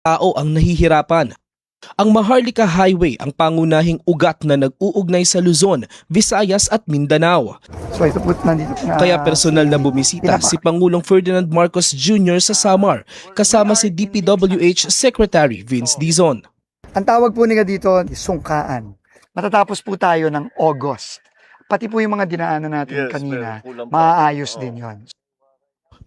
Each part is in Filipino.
tao ang nahihirapan. Ang Maharlika Highway ang pangunahing ugat na nag-uugnay sa Luzon, Visayas at Mindanao. So ito po nandito na. Kaya personal na bumisita si Pangulong Ferdinand Marcos Jr. sa Samar kasama si DPWH Secretary Vince Dizon. Ang tawag po nila dito, sungkaan. Matatapos po tayo ng August. Pati po yung mga dinaanan natin kanina, maaayos din yon.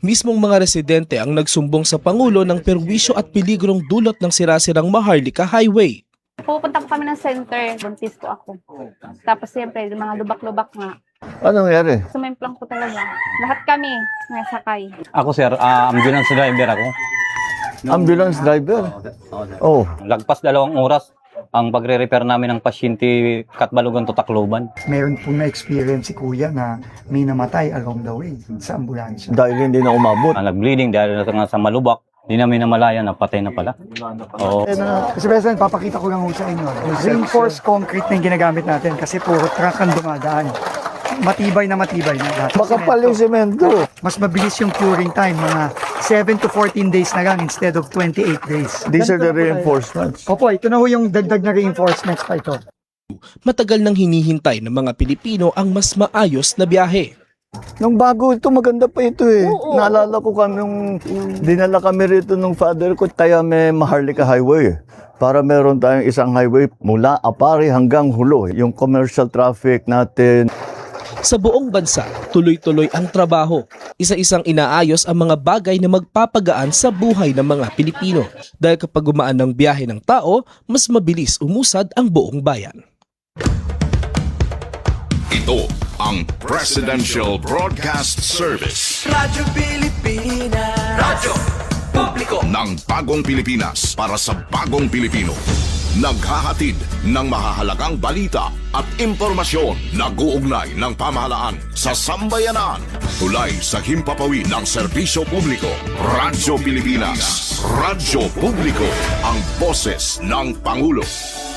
Mismong mga residente ang nagsumbong sa Pangulo ng perwisyo at peligrong dulot ng sirasirang Maharlika Highway. Pupunta po kami ng center, buntis po ako. Tapos siyempre, yung mga lubak-lubak nga. Anong nangyari? Sumemplang po talaga. Lahat kami nasakay. Ako sir, ambulance driver ako. Ambulance driver? Oh, Lagpas 2 oras ang pagre-repair namin ng pasyente Katbalogan to Tacloban. Meron po na-experience si Kuya na may namatay along the way sa ambulansya. dahil hindi na umabot. Nag-bleeding dahil nga sa malubak. Hindi namin namalayan na patay na pala. Oo. Kasi President, papakita ko lang ho sa inyo. Yung reinforced concrete na yung ginagamit natin kasi puro truck ang dumadaan. Matibay na lahat. Makapal yung semento. Mas mabilis yung curing time, mga 7 to 14 days na lang instead of 28 days. These are the reinforcements. Opo, ito na ho yung dagdag na reinforcements pa ito. Matagal nang hinihintay ng mga Pilipino ang mas maayos na biyahe. Nung bago ito, maganda pa ito eh. Naalala ko kami nung dinala kami rito nung father ko, tayo may Maharlika Highway. Para meron tayong isang highway mula Apari hanggang Hulo. Yung commercial traffic natin. Sa buong bansa, tuloy-tuloy ang trabaho. Isa-isang inaayos ang mga bagay na magpapagaan sa buhay ng mga Pilipino. Dahil kapag gumaan ng biyahe ng tao, mas mabilis umusad ang buong bayan. Ito ang Presidential Broadcast Service Radyo Pilipinas. Radyo Publiko ng Bagong Pilipinas para sa Bagong Pilipino. Naghahatid ng mahahalagang balita at impormasyon na guugnay ng pamahalaan sa sambayanan. Tulay sa himpapawid ng serbisyo publiko. Radyo Pilipinas. Radyo Publiko. Ang boses ng Pangulo.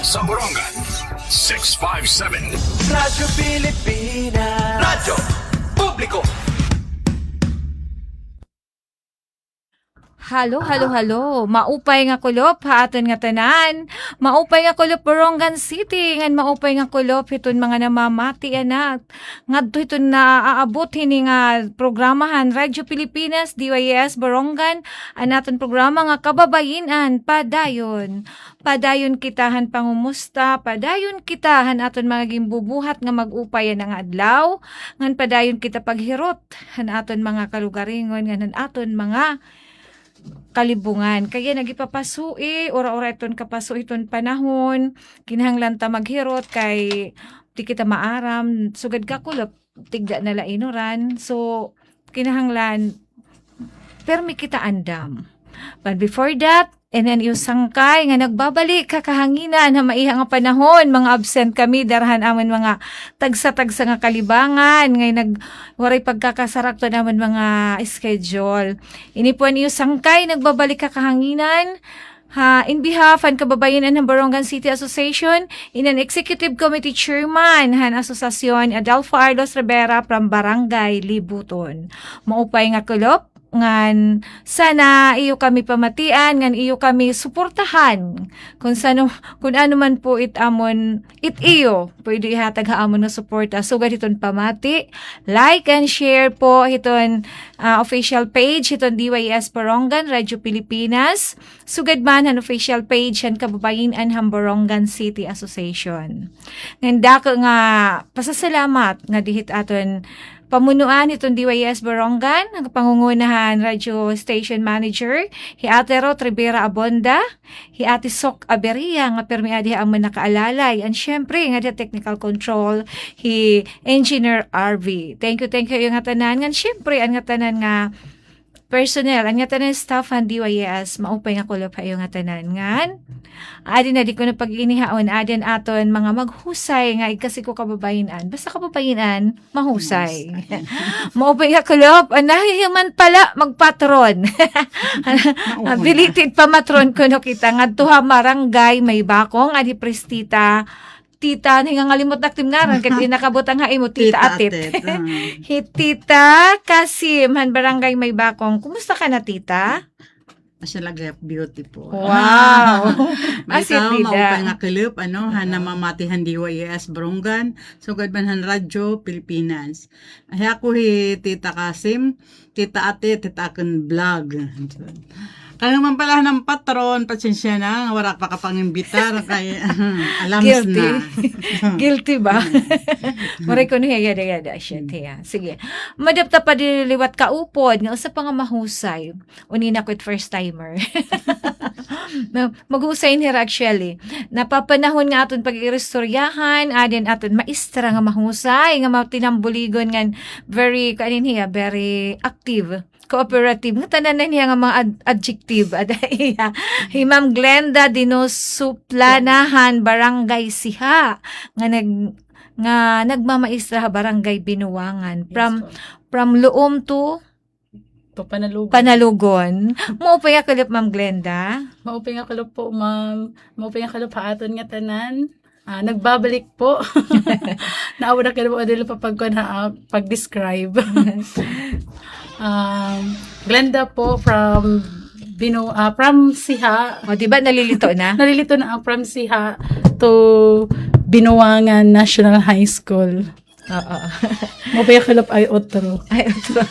Sa Borongan, 657. Radyo Pilipinas. Radyo Publiko. Halo. Maupay nga kulop haaton nga tanan. Maupay nga kulop Borongan City. Ngan maupay nga kulop hiton mga namamati anak. Ngadto hiton na aabot hini nga programahan Radyo Pilipinas DYS Borongan anaton programa nga kababayinan padayon. Padayon kitahan pangumusta, padayon kitahan aton mga gimbubuhat nga mag-upay nga adlaw. Ngan padayon kita paghirot han aton mga kalugaringon ngan aton mga kalibungan. Kaya nagipapasui, ora-ora iton kapasu iton panahon, kinahanglan ta maghirot kay di kita maaram, sugad ka kulop, tigda na lainoran. So, kinahanglan, permi kita andam. But before that, and then yung sangkay nga nagbabalik kakahanginan na maiha nga panahon, mga absent kami, darahan aman mga tagsa-tagsa nga kalibangan, ngay waray pagkakasarak to naman mga schedule. Inipuan yung sangkay, nagbabalik kakahanginan, in behalf ng kababayanan ng Borongan City Association, in an Executive Committee Chairman han Asosasyon Adolfo Arlos Rivera from Barangay Libuton. Maupay nga kulop, ngan sana iyo kami pamatian, ngan iyo kami suportahan kung ano man po iyo pwede ihatag haamon na suporta. Sugad iton pamati, like and share po iton official page iton DYS Borongan Radyo Pilipinas, sugad man han official page han kababayan han Borongan City Association. Ngan dako nga pasasalamat nga dihit aton pamunuan itong DYS Borongan, ang pangungunahan Radio Station Manager, hi Ate Rot Rivera Abonda, hi Ate Sok Aberia, nga permiadi ang manakaalalay, and syempre, nga di technical control, hi Engineer RV. Thank you yung nga tanan, nga syempre, ang nga tanan nga personnel, ang nga tanan staff ang DYS, maupay nga kulop yung nga tanan, nga adin na di ko na pag-inihaon, adin aton mga maghusay nga kasi ko kababayinan. Basta kababayinan, mahusay. Maupay nga kulop, nahihiman pala magpatron. Abilited pa matron ko no kita. Nga tuha marangay, may bakong, adi prestita, tita, hingang ngalimot na timngaran, kaya nakabutang hain mo, tita atit. Tita Kasim, han barangay may bakong. Kumusta ka na, tita? Asya lagi beautiful. Wow. May Asit tao, bida. maupay nga kilip, hana mamatihan DYS Bronggan, sugad banhan radyo, Pilipinas. Ay ako Tita Kasim, Tita Ate, Tita Akin Vlog. Kaya man pala ng patron, pasensya na, wala pa kapangimbitar, kaya alam Guilty. na. Guilty ba? Maray ko niya, yada siya. Tiya. Sige. Madapta pa diliwat ka upod, nga usa pa nga mahusay. Unina ko first timer. Maghusay ni actually. Napapanahon nga aton pag-irestoryahan, adin aton maestra nga mahusay, nga matinambuligon nga very, kanin niya, very active. Cooperative. Nga tanan na niya nga mga adjective. Iya. Ma'am Glenda Dinosuplanahan, Barangay Siha. Nga nagmamaestra Barangay Binuwangan. From Luom to Panalugon. Maupay nga kalip, Ma'am Glenda. Maupay nga kalop po, ma'am. Maupay nga kalop aton nga tanan. Nagbabalik po. Naawa na kayo po adilo pa pag-describe. Glenda po from Siha. O, diba nalilito na? Nalilito na ang from Siha to Binuwangan National High School. Oo. Maupay nga kalop ay otro. Ay, ito.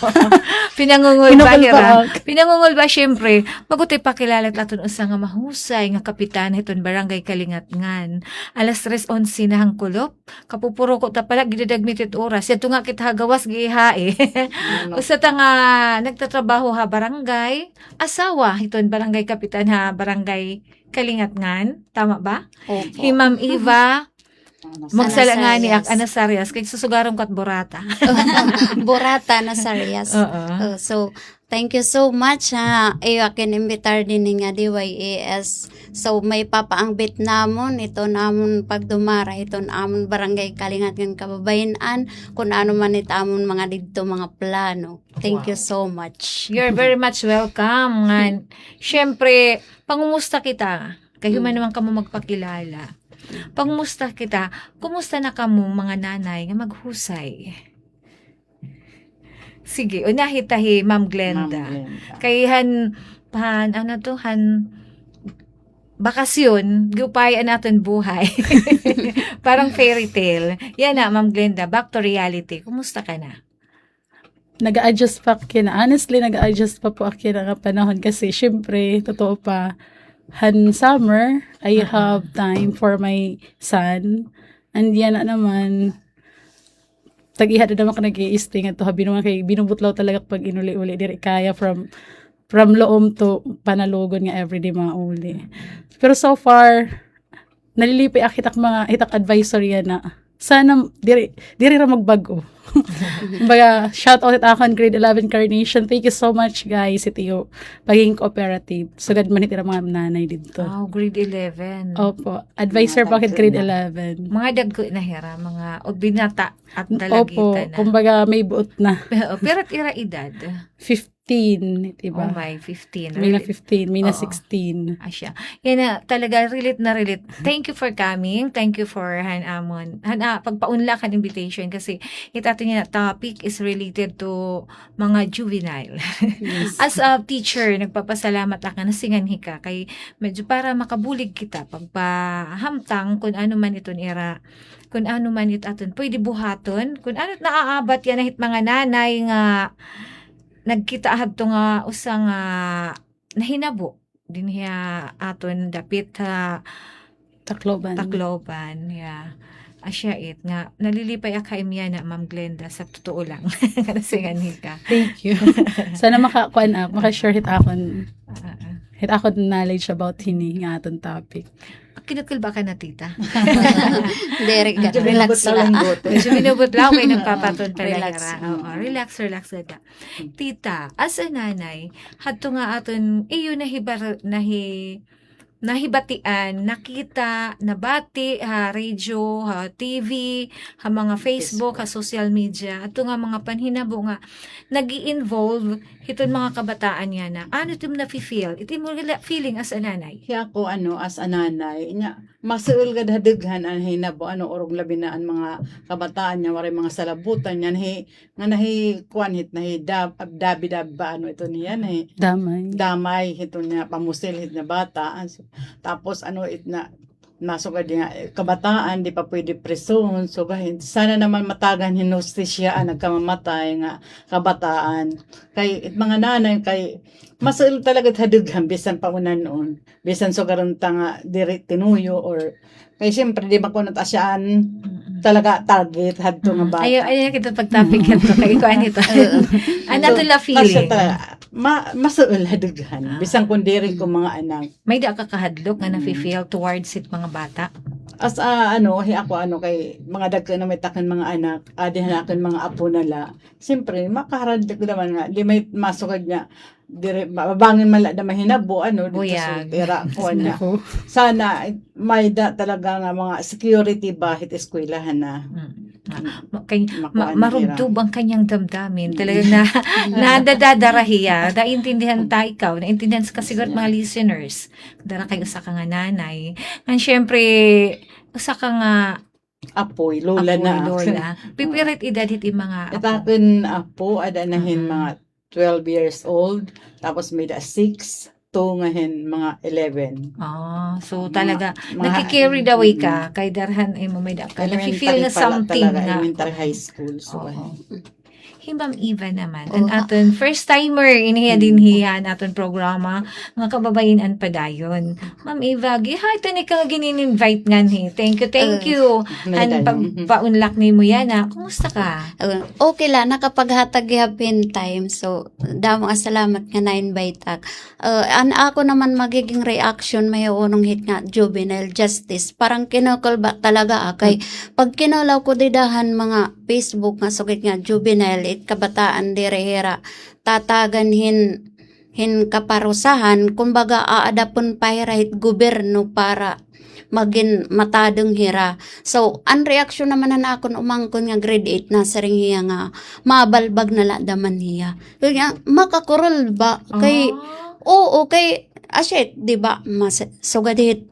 Pinangungol ba, Hira? Pinangungol ba, syempre, magutoy pakilala aton usa nga mahusay nga kapitan iton Barangay Kalingatngan. Alas 3:11 na hang kulop. Kapupuro ko ta pala gidadagmitit oras. Yato nga kita gawas gihae. Usa ta nga nagtatrabaho ha barangay, asawa iton Barangay Kapitan ha Barangay Kalingatngan. Tama ba? Opo. Hi Ma'am Eva magsala nga ni Anasarias. Anasarias kay susugarong kat Borata. Borata na Sarias. So, thank you so much ha. Iyo akin imbitar din nga DYAS. So, may papaangbit namon. Ito namon pagdumara. Ito namon Barangay Kalingatngan Kababayan-an. Kung ano man ito amon mga dito mga plano. Thank you so much. You're very much welcome. Ngan, syempre, pangumusta kita. Kayo man naman kamo magpakilala. Pangumusta kita, kumusta na kamo mga nanay nga maghusay? Sige, unahitahi, Ma'am Glenda. Kayhan, bakasyon, gupayan natin buhay. Parang fairy tale. Yan na, Ma'am Glenda, back to reality. Kumusta ka na? Nag-a-adjust pa kina. Honestly, nag-a-adjust pa po ako na panahon kasi syempre, totoo pa, summer, I have time for my son. And yan na naman, tag-iha na naman ka nag-i-stay nga to, binubutlaw talaga pag inuli-uli, diri kaya from Loom to Panalugon nga everyday mga uli. Pero so far, nalilipay akitak mga hitak advisory yan na, sana, diri ra magbago. Baga, shout out akon grade 11 Carnation. Thank you so much guys itiyo paging cooperative. Sugad man itira mga nanay dito. Wow, grade 11. Opo, advisor bakit grade 11. Mga dagko na hira, mga binata at Opo, dalagitan na. kumbaga may buot na. Pero ira edad. 15, diba? Oh my, 15. May na 15, may na Oo. 16. Asya. Yan na, talaga, relate na relate. Thank you for coming. Thank you for pagpaunla kan invitation kasi itato niya na topic is related to mga juvenile. Yes. As a teacher, nagpapasalamat ako na singanhi ka kay medyo para makabulig kita pagpahamtang kung ano man iton ira kung ano man aton pwede buhaton kung ano naaabat yan nahit mga nanay nga nagkita adto nga usang nahinabo din hiya aton dapit Tacloban yeah. Asya it nga nalilipay akay miya na Ma'am Glenda sa totoo lang kasi ganhi ka. Thank you. Sana maka-share hit akon knowledge about hini nga aton topic. Kinukul ba ka na, tita? Derek, relax lang. Medyo binubot lang kayo nagpapaton pala. Relax. Relax na. Tita, as a nanay, hadto nga aton, iyo nahibatian, nakita, nabati, radio, TV, mga Facebook, social media, ato nga mga panhinabo nga, nag-i-involve iton mga kabataan nga na, ano ito na-feel? Ito mo feeling as a nanay? Kaya ako, as a nanay, masuul ka dadaghan ang hinabo, orog labi na ang mga kabataan niya, waray mga salabutan niya, nga kuanhit, dabi-dabi ba, ito niya, damay, ito niya, pamusil, hit na bata, tapos, nasugad nga, kabataan, di pa pwede preson, so sana naman matagan hinustisya nagkamamatay nga kabataan. Kay mga nanay, kay masul talaga hadughan, bisan paunan noon, bisan so karon nga diri tinuyo, or kay siyempre di ba kung natasyaan talaga target hadto nga bata. Ayaw kita pag-topic ito, kay kuan ito. Ano to la feeling? Masul hadughan, bisan kung diri ko mga anak. May da ka kahadlok nga na-feel towards it mga bata? As ako kay mga dagko na may takan mga anak, hanakan mga apo nala. Siyempre, makaharadlag naman nga, di may masukad niya, dire mabangin man da mahinabo Buyag. tira ko niya. Sana may talaga nga mga security bahit eskwelahan na. Marubdob ang kanyang damdamin. Talaga na nadadarahiya. Naintindihan ta ikaw. Naintindihan ka siguro mga listeners. Dara kayo sa ka nga nanay. And syempre, usa ka nga apoy, lola na. Pipirit edad hiti mga apo. Itakin apo, adanahin mga 12 years old. Tapos may 6. Ngayon mga 11. So talaga naki-carry the way ka kay darhan ay mamay ka. Nafi-feel na something na elementary high school. So Himbam Eva naman. Ang aton first timer iniya din hiya naton programa nga kababayin padayon. Ma'am Eva, gihay tani ka ginin-invite ngan he. Thank you. An pagpaunlak nimo yan kumusta ka? Okay la, nakapaghatag hapin time. So, damo salamat nga na-invite ak. Ako naman magiging reaction may unong hit nga juvenile justice. Parang kinakulba talaga kay pag kinulaw ko didahan mga Facebook nga sugit nga juvenile kabataan direhera tatagan hin kaparusahan, kumbaga aadapon pa hit gobyerno para magin matadong hira. So, ang reaksyon naman na akon umangkon nga grade 8 na saring hiya nga mabalbag na daman hiya. Kaya makakurol ba kay kay asyet di ba sugadit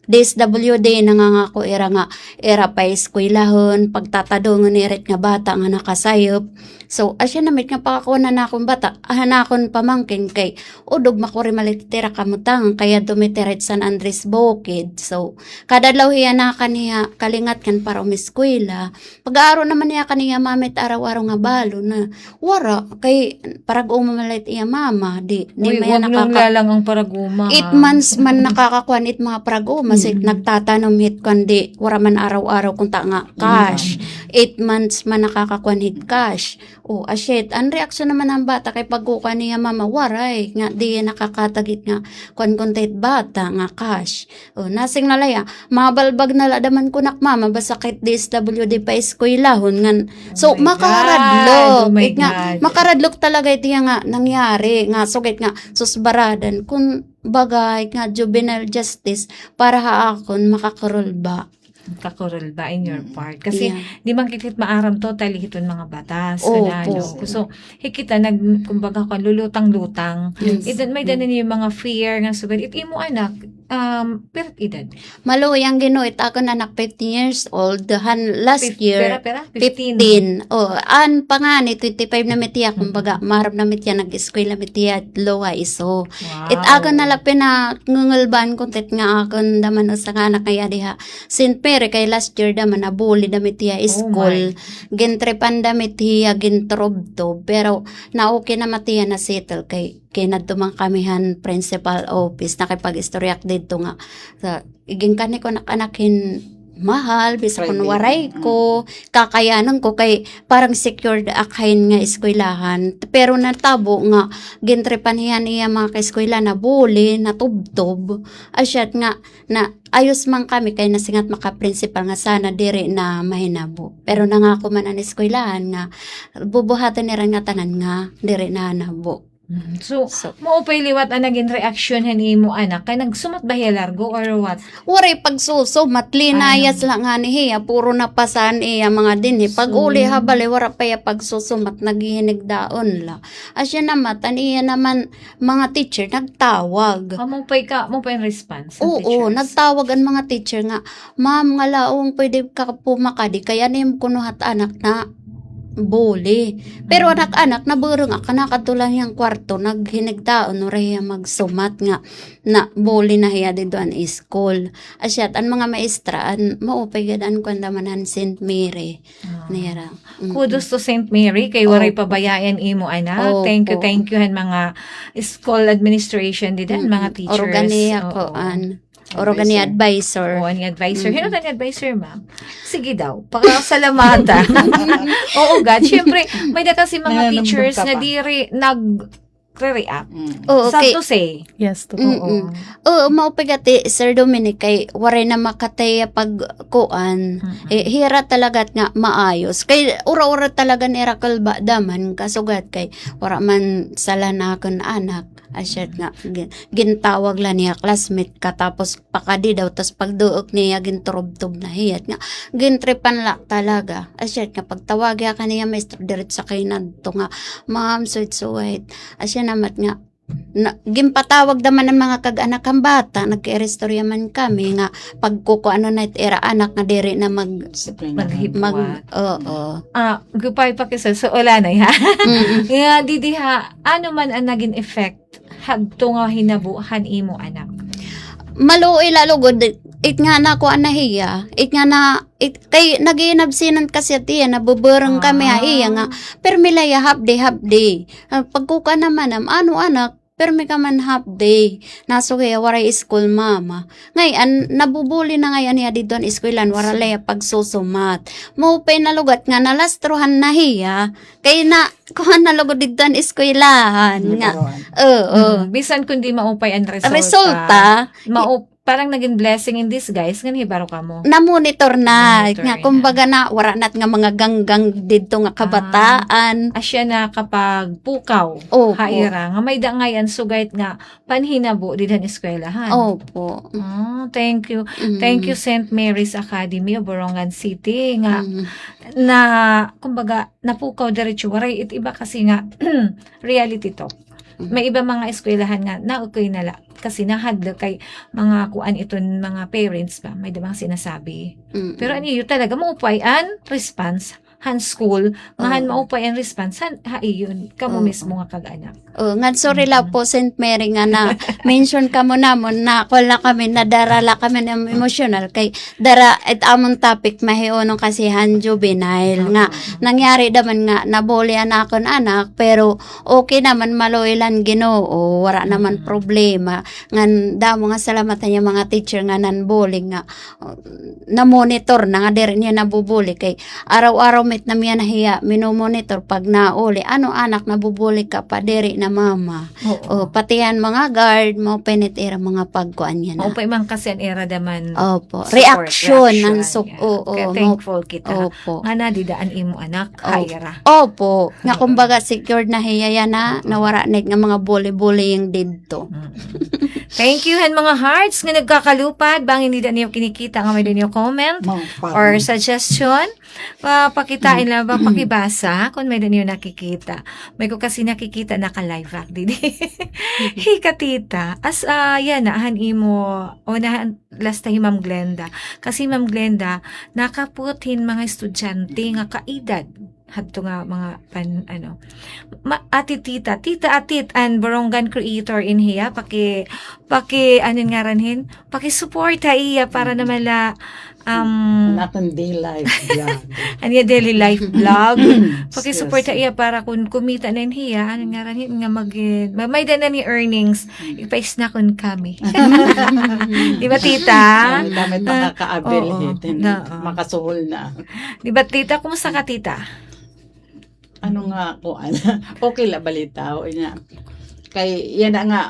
DSWD nangangako era pa eskwelahon pagtatadongon ni ret nga bata nga nakasayop. So asya namit nga pakakunan na akong bata hanakon pamangkin kay udog makuri malitira kamutang kaya dumitiret San Andres Bukid. So kadadlaw hiya na kaniya kalingat kan para umiskwela. Pag-aaro naman niya kaniya mamit araw-araw nga balo na wara kay parag umamalit iya mama di maya lang ang paraguma. 8 months man nakakakuan it mga paraguma. Kasi nagtatanom hit kundi wala man araw-araw kung ta nga cash. 8 months man nakakakuan hit cash. Asyet, ang reaksyon naman ng bata kay pagkukuan niya mama waray nga di nakakatagit nga kontit bata nga cash. Nasing nalaya, mabalbag na ladaman kunak mama basta kahit DSWD pa eskwelahon ngan. So makaradlok. Makaradlok talaga iti nga nangyari nga sugit nga susbaradan kun bagay nga juvenile justice para haakon makakarol ba in your part kasi di man kitit maaram totally hiton mga batas so hikita kumbaga kan lulutang-lutang may danan yung mga fear nga sugad imo anak pirat edad maluyang ginuit ako anak 15 years old last year 15 an pangani 25 na metiya kumbaga marap na metiya nag-eskwela metiya lowa iso ako nalapin na ngulban kuntit nga akon daman sa anak kaya diha sinpere kay last year daman nabuli damit hiya school gintrepan damit hiya gintrobto pero na okay na matiya na settle kay nadumang kamihan principal office nakipag-istoryak dito nga iging kani ko nakanakin mahal bisa kun waray ko kakayanan ko kay parang secured akain nga eskwelahan pero natabo nga gintrepan hiya mga eskwela na buli na tubtob asyat nga na ayos man kami kay nasingat maka-principal nga sana dire na mahinabo pero nangako man ang eskwelahan nga bubuhatan ni nga tanan nga dire na hanabo So, maupay liwat ang naging reaksyon imo anak kay nagsumat ba hiya largo or what? Waray pagsuso, matlinayas lang nga ni hiya, puro napasan iya mga din. Pag uli habali, wara pa ya pagsuso, mat naghihinig daon la. Asya naman, iya naman mga teacher, nagtawag. Maupay response ng Oo, teachers. nagtawag ang mga teacher nga, ma'am, nga laong pwede ka pumakadi, kaya nim kunuhat anak na bully. Pero anak-anak, naburong ako, nakatulang yung kwarto, naghinigdaon, no rin magsumat nga, na bully na hiya dito ang school. Asyat, ang mga maestra, maupay gadaan ko ang St. Mary. Nira. Kudos to St. Mary kay waray pabayaan imo anak. Thank you han mga school administration din mga teachers. Organiya ko, Organi advisor. Oo, ni advisor. Hino ni advisor, ma'am? Sige daw. Pakasalamatan. Oo, God. Siyempre, may na kasi mga teachers na nag-react. Oo, Sad okay. to say. Yes, to. Oo, maupigati, Sir Dominic, kay waray na makataya pagkuan, hira talaga nga maayos. Kay ura-ura talaga ni Rakalba daman, kasugat kay wara man sala na akong anak. Asyat nga, gintawag lang niya classmate ka, tapos pakadi daw, tapos pagduok niya, ginturub-tub na hiyat nga, gintripan la talaga. Asyat nga, pagtawagya ka niya, maestro, diret sa kainan to nga, ma'am, sweet, asya namat nga, gimpatawag naman ng mga kag-anak ang bata, nagka-restorya man kami, nga, pagkuko ano na era anak nga diri na Maghipwa. oo. Gupay pa kisal. So, wala na ha. Nga, didiha, ano man ang naging effect hagto nga hinabuhan imo anak? Maluoy lalugod, it nga na ko anahiya, kay naginabsinan kasi tiya, nabuburong kami iya nga, permilaya half day. Pagkuka naman ano anak, permi ka man half day, naso kaya waray school mama. Ngayon, nabubuli na ngayon niya dito ang eskwelahan, waralaya pagsusumat. Maupay na lugat nga, nalastrohan na hiya, kaya na, kuhan na lugod dito ang eskwelahan. Nga, Bisan kundi maupay ang resulta, parang naging blessing in disguise, nga hibaro ka mo. na-monitor na. Na-monitor Nga, na. kumbaga na, wara nat nga mga ganggang dito nga kabataan. Asya na kapag pukaw, Opo. haira, nga may da ngayon, sugayt nga, panhinabo, didan eskwelahan. Opo. Thank you. Thank you, St. Mary's Academy of Borongan City, nga, na, kumbaga, napukaw diretso, waray, iba kasi nga, reality to. May iba mga eskwelahan nga, na-okay nala, kasi nahadlo kay mga kuan iton mga parents ba, may damang sinasabi. Pero ano yun talaga, maupay an response, han school, mahan maupay an response, iyon, kamo mismo nga kag-anak. Nga, sorry lang po, St. Mary, nga na mention ka mo namon na wala kami, nadarala kami ng emotional kay dara at among topic mahionong kasi han juvenile nga nangyari naman nga nabuli na akong anak pero okay naman maloilan Ginoo, wala naman problema nga damo nga salamatan niya mga teacher nga nanbully nga na monitor na nga diri niya nabubuli kay araw-araw met na miya nahiya minomonitor pag nauli ano anak nabubuli ka pa diri na mama. Pati yan mga guard, mo penitera mga pagkuan yan. Maupay man kasi an era daman. Opo. Support, Reaction. Kaya thankful kita. Opo. Nga nadidaan imo anak, haira. Opo. Nga kumbaga secured na hiyaya na nawara na nga mga bully-bullying dito. Thank you han mga hearts nga nagkakalupad bang hindi niyo kinikita nga may niyo comment or suggestion. Pakitain lang ba pakibasa kung may niyo nakikita. May ko kasi nakikita naka-live act didi. Hikatita as yan han imo o na last time Ma'am Glenda. Kasi Ma'am Glenda nakaputin mga estudyante nga kaedad hadto nga mga tita atit and Borongan creator in hiya paki anin nga ranhin paki support iya para naman la Nakon day life vlog. anya daily life vlog paki support iya para kung kumita na hiya anin nga ranhin nga may dana ni earnings ipais na kun kami di ba tita Damit makakaabil makasuhol na. di ba tita kumusta ka tita? Ano nga ko okay la balita o nya kay yan na nga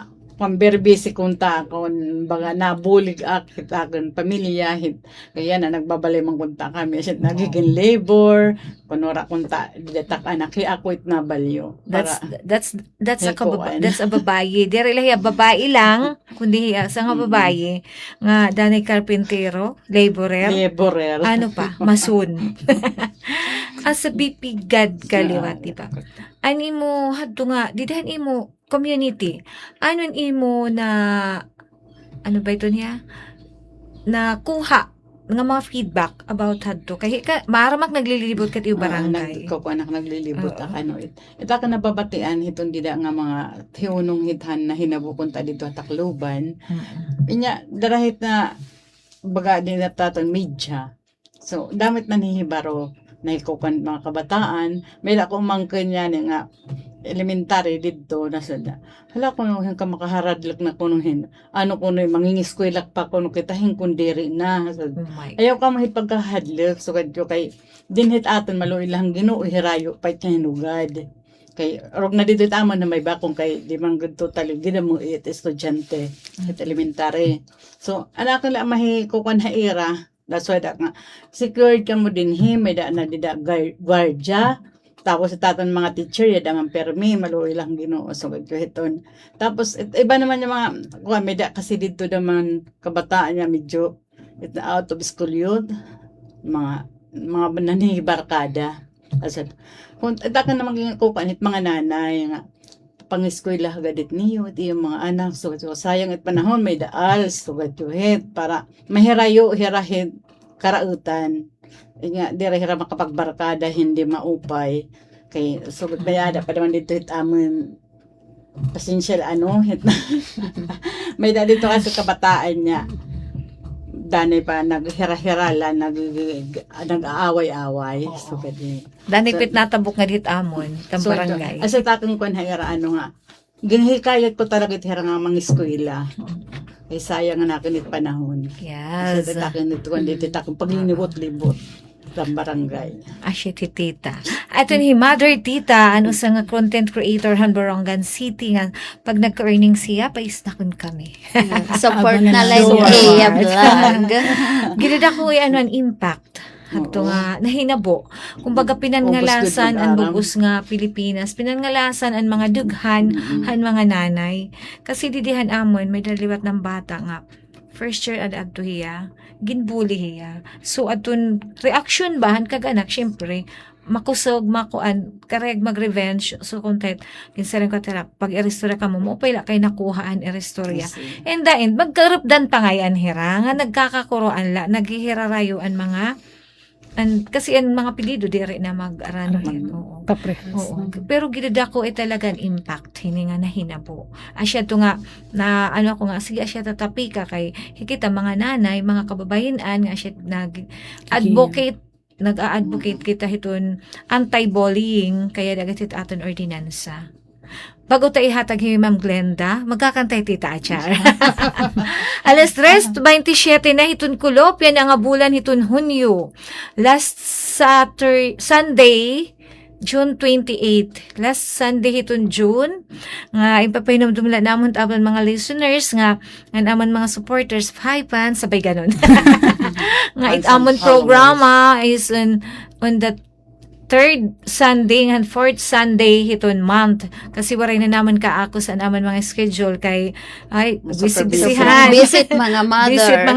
kung very busy kunta akon baga nabulig akit akon pamilya hit kaya na nagbabalay man kunta kami siya nagiging labor kunora kunta detak anak ako it na balyo para That's Hikuan. that's a babae. Diri lahi babae lang kundi sa nga babae nga danay karpentero, laborer. laborer Ano pa? Mason. As a bipigad kaliwat, di ba? Ani mo, hadto nga, didahan imo, community, anon imo na, ano ba ito niya? Na kuha nga mga feedback about hadto. Kaya maramak naglilibot kat iyo barangay. ko anak naglilibot ka ano ita ka nababatian hiton dida nga mga hiunong hithan na hinabukunta dito at Tacloban inya darahit na baga din nataton media so damit na nihibaro na ikukan mga kabataan may ako mangkin yan nga elementary dito na sada hala ko nung ka makaharadlak na kunuhin ano kuno mangingiskwelak pa kuno kita hingkundiri na Oh my. ayaw ka mahit pagkahadlak so kadyo kay dinhit aton maluoy lang Ginoo hirayo pa hinugad kay rog na dito tama na may bakong kay di man gud totally di na mo it estudyante it elementary so anak ko la mahi ko kan haira that's why that nga secured ka mo dinhi may da na dida guardia tapos taton mga teacher ya damang permi maluoy lang Ginoo so kadyo hiton tapos iba naman yung mga kuha may da kasi dito naman kabataan niya medyo out of school youth mga naninibarkada asad kung ka naman kukanit mga nanay nga pang-eskwela gadit niyo iti yung mga anak so sayang it panahon may daal so gadyohet para mahirayo hirahit karautan nga dira hira makapagbarkada hindi maupay kay so bayada pa naman dito hit amon pasensya ano hit may da dito kasi kabataan niya danay pa naghira-hirala nag-aaway-away so pwede Danay pit natabok nga dit amon, tam barangay. asa takong kon hira ano nga ginhikayat ko talaga it hira nga mga eskwela ay sayang nga nakinit panahon Yes. asa takong nito kon dito takong paglilibot-libot sa barangay Asya ti tita. Ato ni Mother Tita, ano sa nga content creator han Borongan City nga pag nagka-earning siya, paisnakon kami. Support Abangan na na lang so Eya much. Vlog. Ginida ko ano ang impact. Hato nga nahinabo. Kumbaga pinangalasan ang bugos nga Pilipinas, pinangalasan ang mga dughan, han mga nanay. Kasi didihan amon may daliwat ng bata nga first year adto hiya, ginbuli hiya. So atun reaction bahan kag anak syempre makusog makuan kareg mag-revenge so content kinsa ko tera pag irestorya ka mo upay la kay nakuhaan irestorya and the end magkarupdan pangayan hira nga nagkakakuroan la naghihirarayuan mga kasi ang mga pilido diri na mag-arano yan. Oo. Kaprehas. Oo. Pero gidada ko talagang impact hini nga nahinabo. Asya to nga na ano ako nga sige asya tatapi ka kay hikita mga nanay, mga kababayenan nga asya nag-advocate nag-a-advocate kita hiton anti-bullying kaya dagat aton ordinansa. Bago tayo ihatag ni Ma'am Glenda, magkakantay tita Achar. Alas 3:27 na hiton kulop, yan ang bulan hiton Hunyo. Last Sunday, June 28. Last Sunday hiton June. Nga ipapainom dumla namon taban mga listeners nga amon mga supporters haipan sabay ganon. Nga amon programa is on the third Sunday and fourth Sunday hiton month kasi waray na naman ka ako sa naman mga schedule kay ay busy-busyhan Visit mga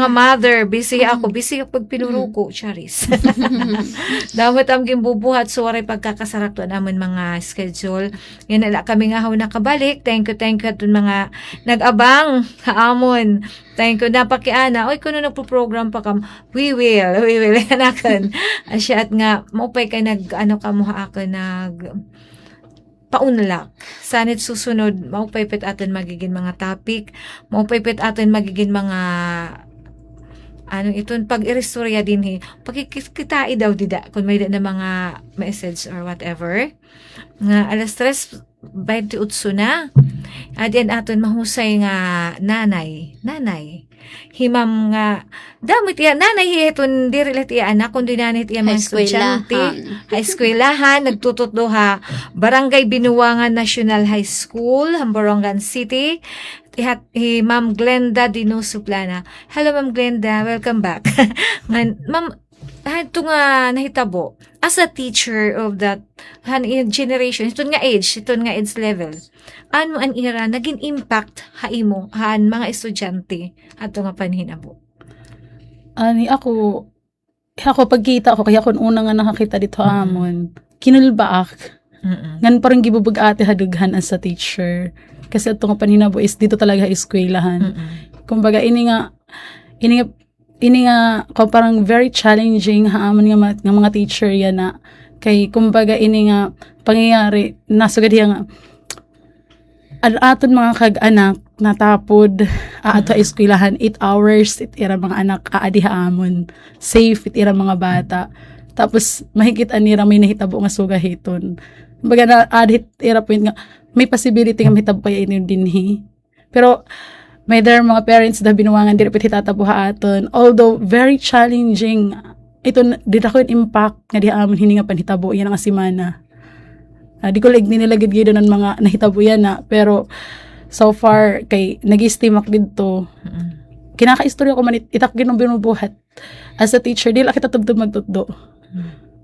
mother. busy ako pag pinuruko charis dapat am gimbubuhat so waray pagkakasarakto naman mga schedule yan ala kami nga haw nakabalik thank you atun mga nag-abang haamon. Thank you. Napakiana. Oy, kuno nagpo-program pa kam. We will. Anakan. Asya at nga, maupay ka kamuha ako paunlak. Sanit susunod, maupay pit atin magiging mga topic. Maupay pit atin magiging mga iton pag-irestorya din pagkikitai daw dida kung may na mga message or whatever. Nga alas 3:28 na. At yan aton mahusay nga nanay. Himam nga damit iya nanay hiton diri let iya anak kundi nanay iya mga estudyante. High schoolahan nagtutot ha Barangay Binuwangan National High School, Borongan City. Ma'am Glenda Dinusuplana. Hello, Ma'am Glenda. Welcome back. Ma'am, ito nga nahitabo. As a teacher of that generation, ito nga age level, ano ang ira, naging impact haimo, mga estudyante, ato nga panhinabo? Ako pagkita ko, kaya kung una nga nakakita dito amon, kinulbaak. Ngan parang gibubog ate hadughan as a teacher. Kasi ito nga panhinabo is dito talaga eskwelahan. Kumbaga, ini nga ko parang very challenging haamon nga mga teacher yan na. Kay kumbaga, ini nga pangyayari, nasugad nga, aton mga kag-anak, natapod, ato eskwelahan, 8 hours, it ira mga anak, aadi haamon, safe, it ira mga bata. Tapos, mahigit anira may nahitabo nga sugahiton. Kumbaga na adhit ira point nga, may possibility nga mahitabo kaya inyong dinhi. Pero, may there mga parents na binuwangan, di repit hitatapo aton. Although, very challenging, ito, di na ko yung impact nga di amon hininga panhitabo, yan ang asimana. Di ko nilagid gito ng mga nahitabo yan na, pero, so far, kay nag-istimak dito, kinaka-istorya ko man itak ginong binubuhat. As a teacher, di lang kita tubtub magtutdo.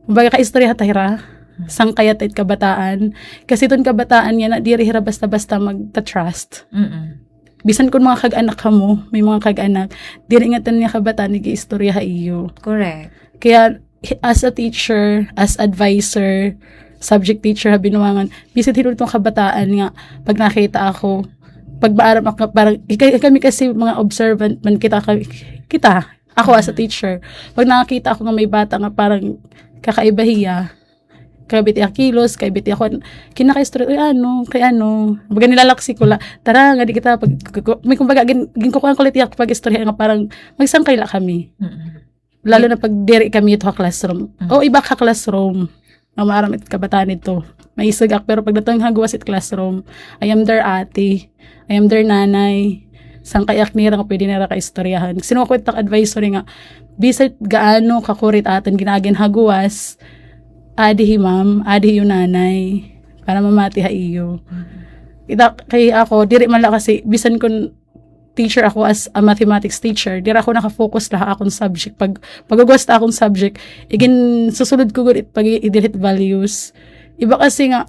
Kumbaga ka-istorya hatahira, sang kaya tait kabataan. Kasi itong kabataan yan, di rihira basta-basta magta-trust. Bisan kung mga kag-anak ka mo, may mga kag-anak, di rin ingatan niya kabataan, nag-iistorya ha iyo. Correct. Kaya, as a teacher, as advisor, subject teacher ha binuwangan, bisan hinulot itong kabataan nga, pag nakita ako, pagbaaram ako, parang, kami kasi mga observant man kita, ako as a teacher, pag nakakita ako nga may bata nga parang kakaibahiya, kabiti kilos, kabiti ako, kinaka-istorya, kay ano, baga nilalaksi ko la, tara, nga di kita, may kumbaga, ginkukuhan kulit ako pag-istorya nga parang, magsangkay la kami. Lalo na pag diri kami ito ha classroom. O iba ka classroom, ang maaramit kabataan ito. May isagak, pero pag datang hagawas it classroom, I am their ate, I am their nanay, sangkayak nira nga pwede nira ka-istoryahan. Sinukwit tak advisory nga, bisit gaano kakurit atin ginagin haguwas, adi ma'am, adi yung nanay, para mamati ha iyo. Kaya ako, diri man lang kasi, bisan kung teacher ako as a mathematics teacher, diri ako nakafocus lang akong subject. Pag-agwas na akong subject, igin susunod ko gud pag-i-delete values. Iba kasi nga,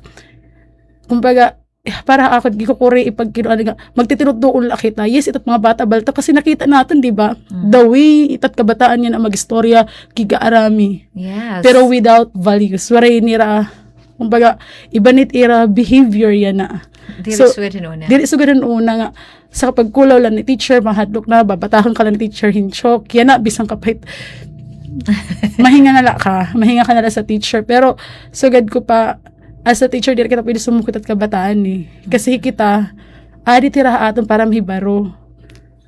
kumbaga, para ako gikukuri ipagkinuan nga magtitinod-doon la kita. Yes, itat mga bata balta kasi nakita natin, di ba? The way itat kabataan yan ang mag-istorya gigaarami. Yes. Pero without values, waray nira, kumbaga, iba nit ira behavior yan na. Dili sugadan una nga sa pagkulaw lang ni teacher, mahadlok na, babatahan ka lang ni teacher, hinchok, yan na, bisang kapait. mahinga ka na sa teacher. Pero, sugad ko pa, as a teacher, di kita pwede sumukit at kabataan eh. Kasi kita, adi tiraha aton para mahibaro.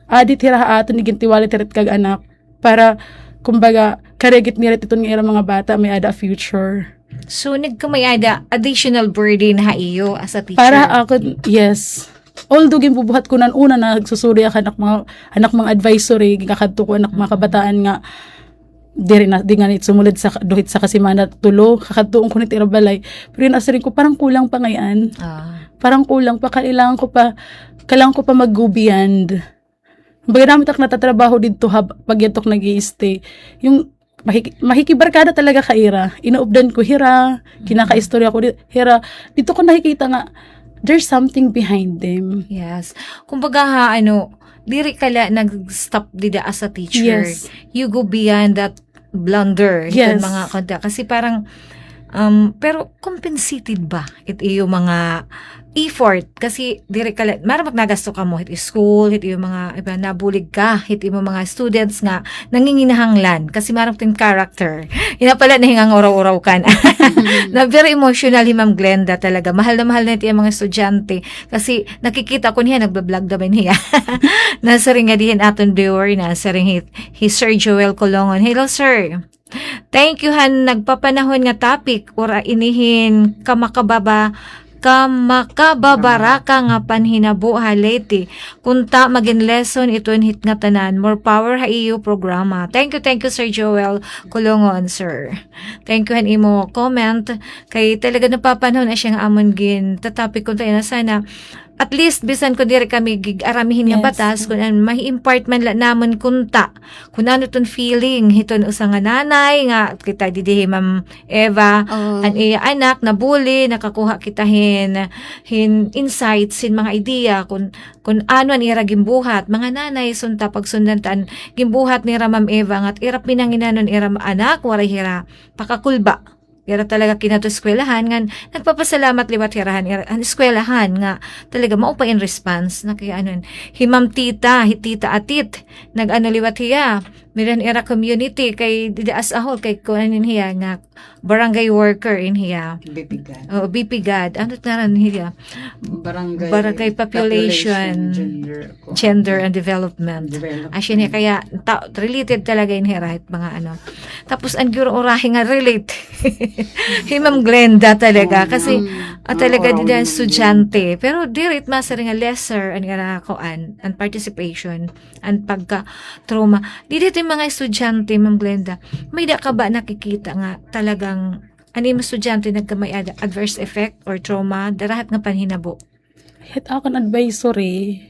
Adi tiraha aton, igintiwali tirat kag anak. Para, kumbaga, karegit nirat ito ng irang mga bata, may ada future. So, may ada additional burden ha iyo as a teacher? Para ako, yes. Although, gimbubuhat ko nan una na susuri ako anak mga advisory, gikakadto ko anak mga kabataan nga, di nga nit sumulad sa duhit sa kasimana tulo, kakadtuon ko nit irabalay. Pero yun asarin ko, parang kulang pa ngayon. Parang kulang pa, kailangan ko pa mag-go-beyond. Baga namin tak natatrabaho dito pag yatok nag-i-stay. Yung makikibarkada talaga ka ira. Inaubdan ko hira, kinaka-istorya ko hira. Dito ko nakikita nga, there's something behind them. Yes. Kumbaga ha, diri kala nag-stop dida as a teacher. Yes. You go beyond that blunder. Yes. Mga kanta. Kasi parang, pero compensated ba? Ito yung mga effort. Kasi diri kala, maramag nagasto ka mo. Ito yung school, ito yung mga, iba, nabulig ka. Ito yung mga students nga, nanginginahanglan. Kasi maramag yung character. Yun na pala, nahingang oraw-oraw ka na. Na very emotional si Ma'am Glenda talaga. Mahal na ito yung mga estudyante. Kasi nakikita ko niya, nagbablog naman niya. Nasa ring nga dihin aton viewer, nasa ring Sir Joel Colongon. Hello, sir. Thank you, han. Nagpapanahon nga topic. Ura inihin kamakababara ka nga panhinabo halete. Kunta magin lesson ito hit nga tanan. More power ha iyo programa. Thank you, Sir Joel Kulungon, sir. Thank you, han imo comment. Kay talaga napapanahon na siya nga amon gin. Tatapik ko tayo na sana at least bisan ko diri kami aramihin nga Yes. batas kun mahi-impart man la namon kunta kun ano ton feeling hiton usa nga nanay nga kita didihi Ma'am Eva Oh. an iya anak na bully nakakuha kita hin insights hin mga idea kun ano an ira gimbuhat mga nanay sunta pagsundantan gimbuhat ni Ma'am Eva nga irap pinanginanon ira anak waray hira pakakulba. Ira talaga kinato eskwelahan nga nagpapasalamat liwat hirahan ang eskwelahan nga talaga mao pa in response na kaya anon himam tita hitita atit nagano liwat hiya miran ira community kay didaas ahol kay kuanin hiya nga barangay worker in hiya Bibigan. BPGAD ano taran hiya barangay population gender and development. Asya niya kaya related talaga in here right mga ano. Tapos ang gyuro orahe nga relate. Himam Glenda talaga kasi talaga di dahil estudyante pero dirit master nga lesser ang koan and participation and pagka trauma. Dito yung mga estudyante Ma'am Glenda may da ka ba nakikita nga talagang yung estudyante nagkamay adverse effect or trauma darahat nga panhinabo. Hit ako ng advisory,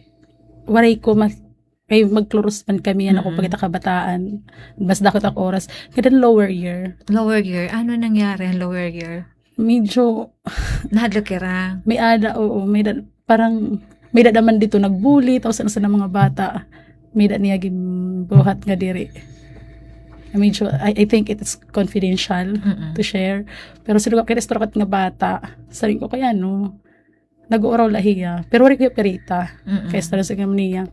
waray ko kay magklurus man kami yan ako pagkita kabataan. Mas dakot ako oras. Kaya lower year. Lower year? Ano nangyari ang lower year? Medyo, Nahadlo kira? may ada, oo. Parang, may da naman dito nagbully, tapos ano sa mga bata. May da niya buhat nga diri. Medyo, I think it is confidential to share. Pero sino ka kinestrokat nga bata, sarin ko kaya no, nag-uuraw lahiya. Pero wari ko yung perita. Kaya sa sa niya.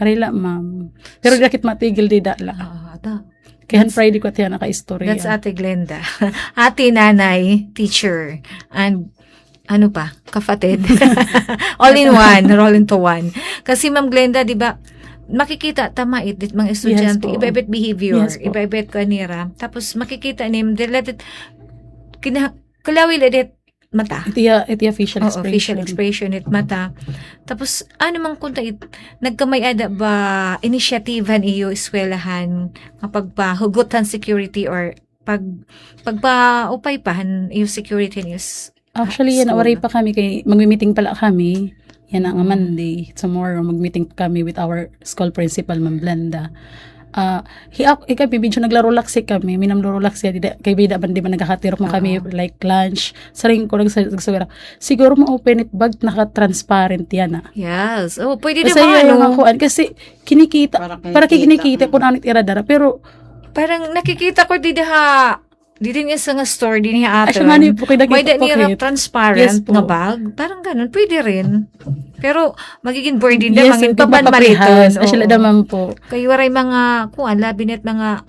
Marila, ma'am. Pero dakit matigil di dala. Kaya Friday ko tiyan naka-istorya. That's Ate Glenda. Ate nanay, teacher, and ano pa, kafatid. All in one, roll into one. Kasi Ma'am Glenda, di ba, makikita tama it mga estudyante, Yes po. iba-ibit behavior, Yes po. iba-ibit kanira. Tapos makikita nim, kalawi ledit mata. Itiya facial Oo, expression. facial expression it mata. Tapos, ano mang kunta nagkamay ada ba inisyatiban iyo eskwelahan kapag pahugutan security or pagpa-upay pahan iyo security news. Actually, yan, waray pa kami kay magmi-meeting pala kami. Yan ang Monday. Tomorrow, mag-meeting kami with our school principal, Ma'am Blenda. Kami, medyo naglaro-laksi kami. Minamlaro-laksi. Kay Bida, di ba nagkakatirok mo kami, like lunch. Saring ko nagsawira. Siguro ma-open it bag, naka-transparent yan. Yes. Oh, pwede Kasi naman, yung ano. akuan. Kasi kinikita, para kinikita kung anit iradara. Pero, parang nakikita ko di din sa nga store din niya Asya ato. nga ni po, kay May Dagit danira Pocket. transparent Yes po. nga bag. Parang ganun, pwede rin. Pero magiging burden na yes, mangin papan papanmaliton. Asya naman po. Kayo waray mga kuan labinet mga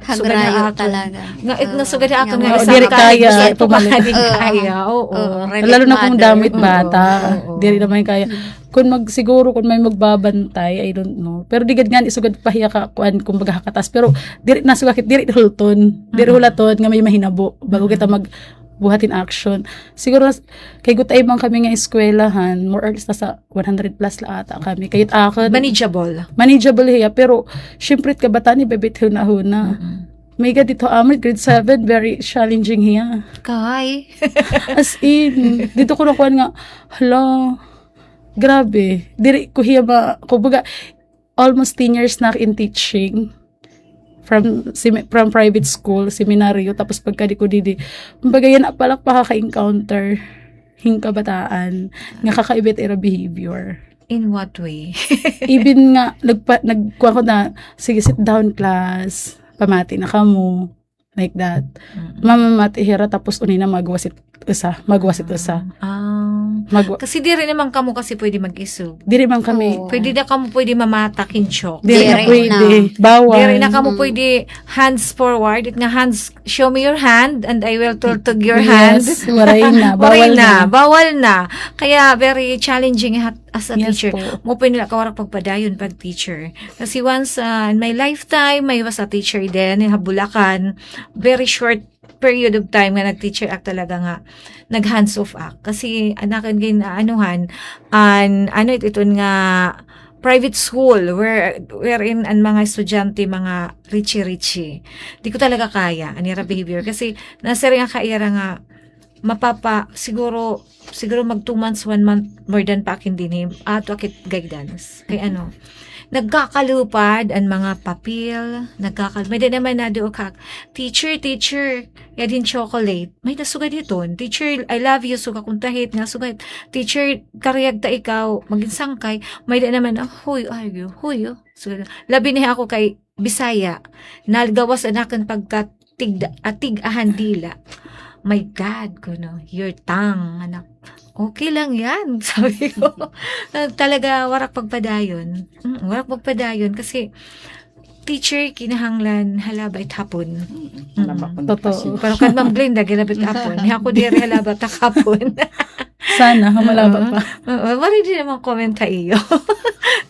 Hagrayo talaga. Nga sugad ako nga Oo, isang diri kaya, kanin, pumalit. kaya. Oo. Lalo na kung damit Oo, bata. oo. Diri naman kaya. Kung siguro kung may magbabantay, I don't know. Pero digad nga isugad pahiya ka kuan kung maghakatas. Pero diri nasugakit diri hulton. Diri hulaton nga may mahinabo bago kita buhatin action. Siguro kay gutay bang kami nga eskwelahan, more or less sa 100 plus la ata kami. Kayit akin manageable hiya, pero syempre kabataan ni bebit huna. May dito grade 7, very challenging hiya. Kay. As in, dito ko nakuha nga, hala, grabe. Diri ko hiya ba, kumbaga, almost 10 years na in teaching. From private school, seminaryo, tapos pagka di ko kumbaga yan apalak pa ka-encounter hing kabataan nga kakaibit era behavior. In what way? Even nga nagkuha ko na, sige sit down class, pamati na kamo, like that. Mamamati hira tapos unina magwasit usa. Kasi di rin naman kamo kasi pwede mag-isog. Di rin man kami. Pwede na kamo pwede mamatak in choke. Di rin na pwede. Bawal. Di rin na kamo pwede hands forward. It nga hands, show me your hand and I will turtug your hand. Yes, waray na. Bawal na. Kaya very challenging as a Yes teacher. po. Mo pwede na kawarak pagpadayon pag teacher. Kasi once in my lifetime, may was a teacher din, in Habulacan, very short period of time nga nag-teacher act talaga nga nag-hands off act. Kasi anakan gain anuhan ito nga private school wherein ang mga estudyante mga richie. Di ko talaga kaya anira behavior kasi nasa rin nga kaira nga siguro mag 2 months, 1 month more than pa akin din ato akit guidance. Kay nagkakalupad ang mga papel, may din naman na doon kak, teacher, ya din chocolate, may nasugad ito, teacher, I love you, suga kung tahit, nga sugad, teacher, kariyag ta ikaw, maginsangkay, may din naman, huy, sugad, labi niya ako kay Bisaya, nalgawas anakan tig-ahan dila, my God, your tongue, anak, okay lang yan, sabi ko. Talaga, warak pagpadayon. Kasi, teacher, kinahanglan, halabay hapon. Totoo. Pero kan Ma'am Glinda, ginabit hapon. Ako diri halabat hapon. Sana, malaba pa. Wala din naman komenta iyo.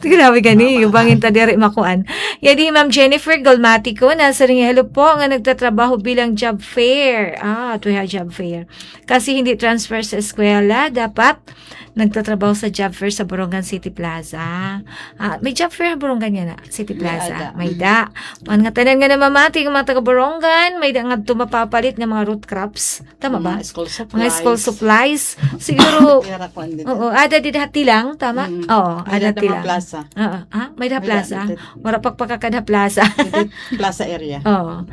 Grabe gani, yung bangin ta diri makuan. Yadi Ma'am Jennifer Galmatico, nasa ring hello po, nga nagtatrabaho bilang job fair. Tuya job fair. Kasi hindi transfer sa eskwela, dapat nagtatrabaho sa job fair sa Borongan City Plaza. May job fair Borongan yan City Plaza. May da. Ang nga tanan nga namamati, ng mga taga Borongan, may da nga tumapapalit ng mga root crops. Tama ba? Mga school supplies. Siguro, ada di dati lang, tama? Oo, ada dati lang. Plaza. May da plaza. Wala pagpakakada plaza. Plaza area. Oo.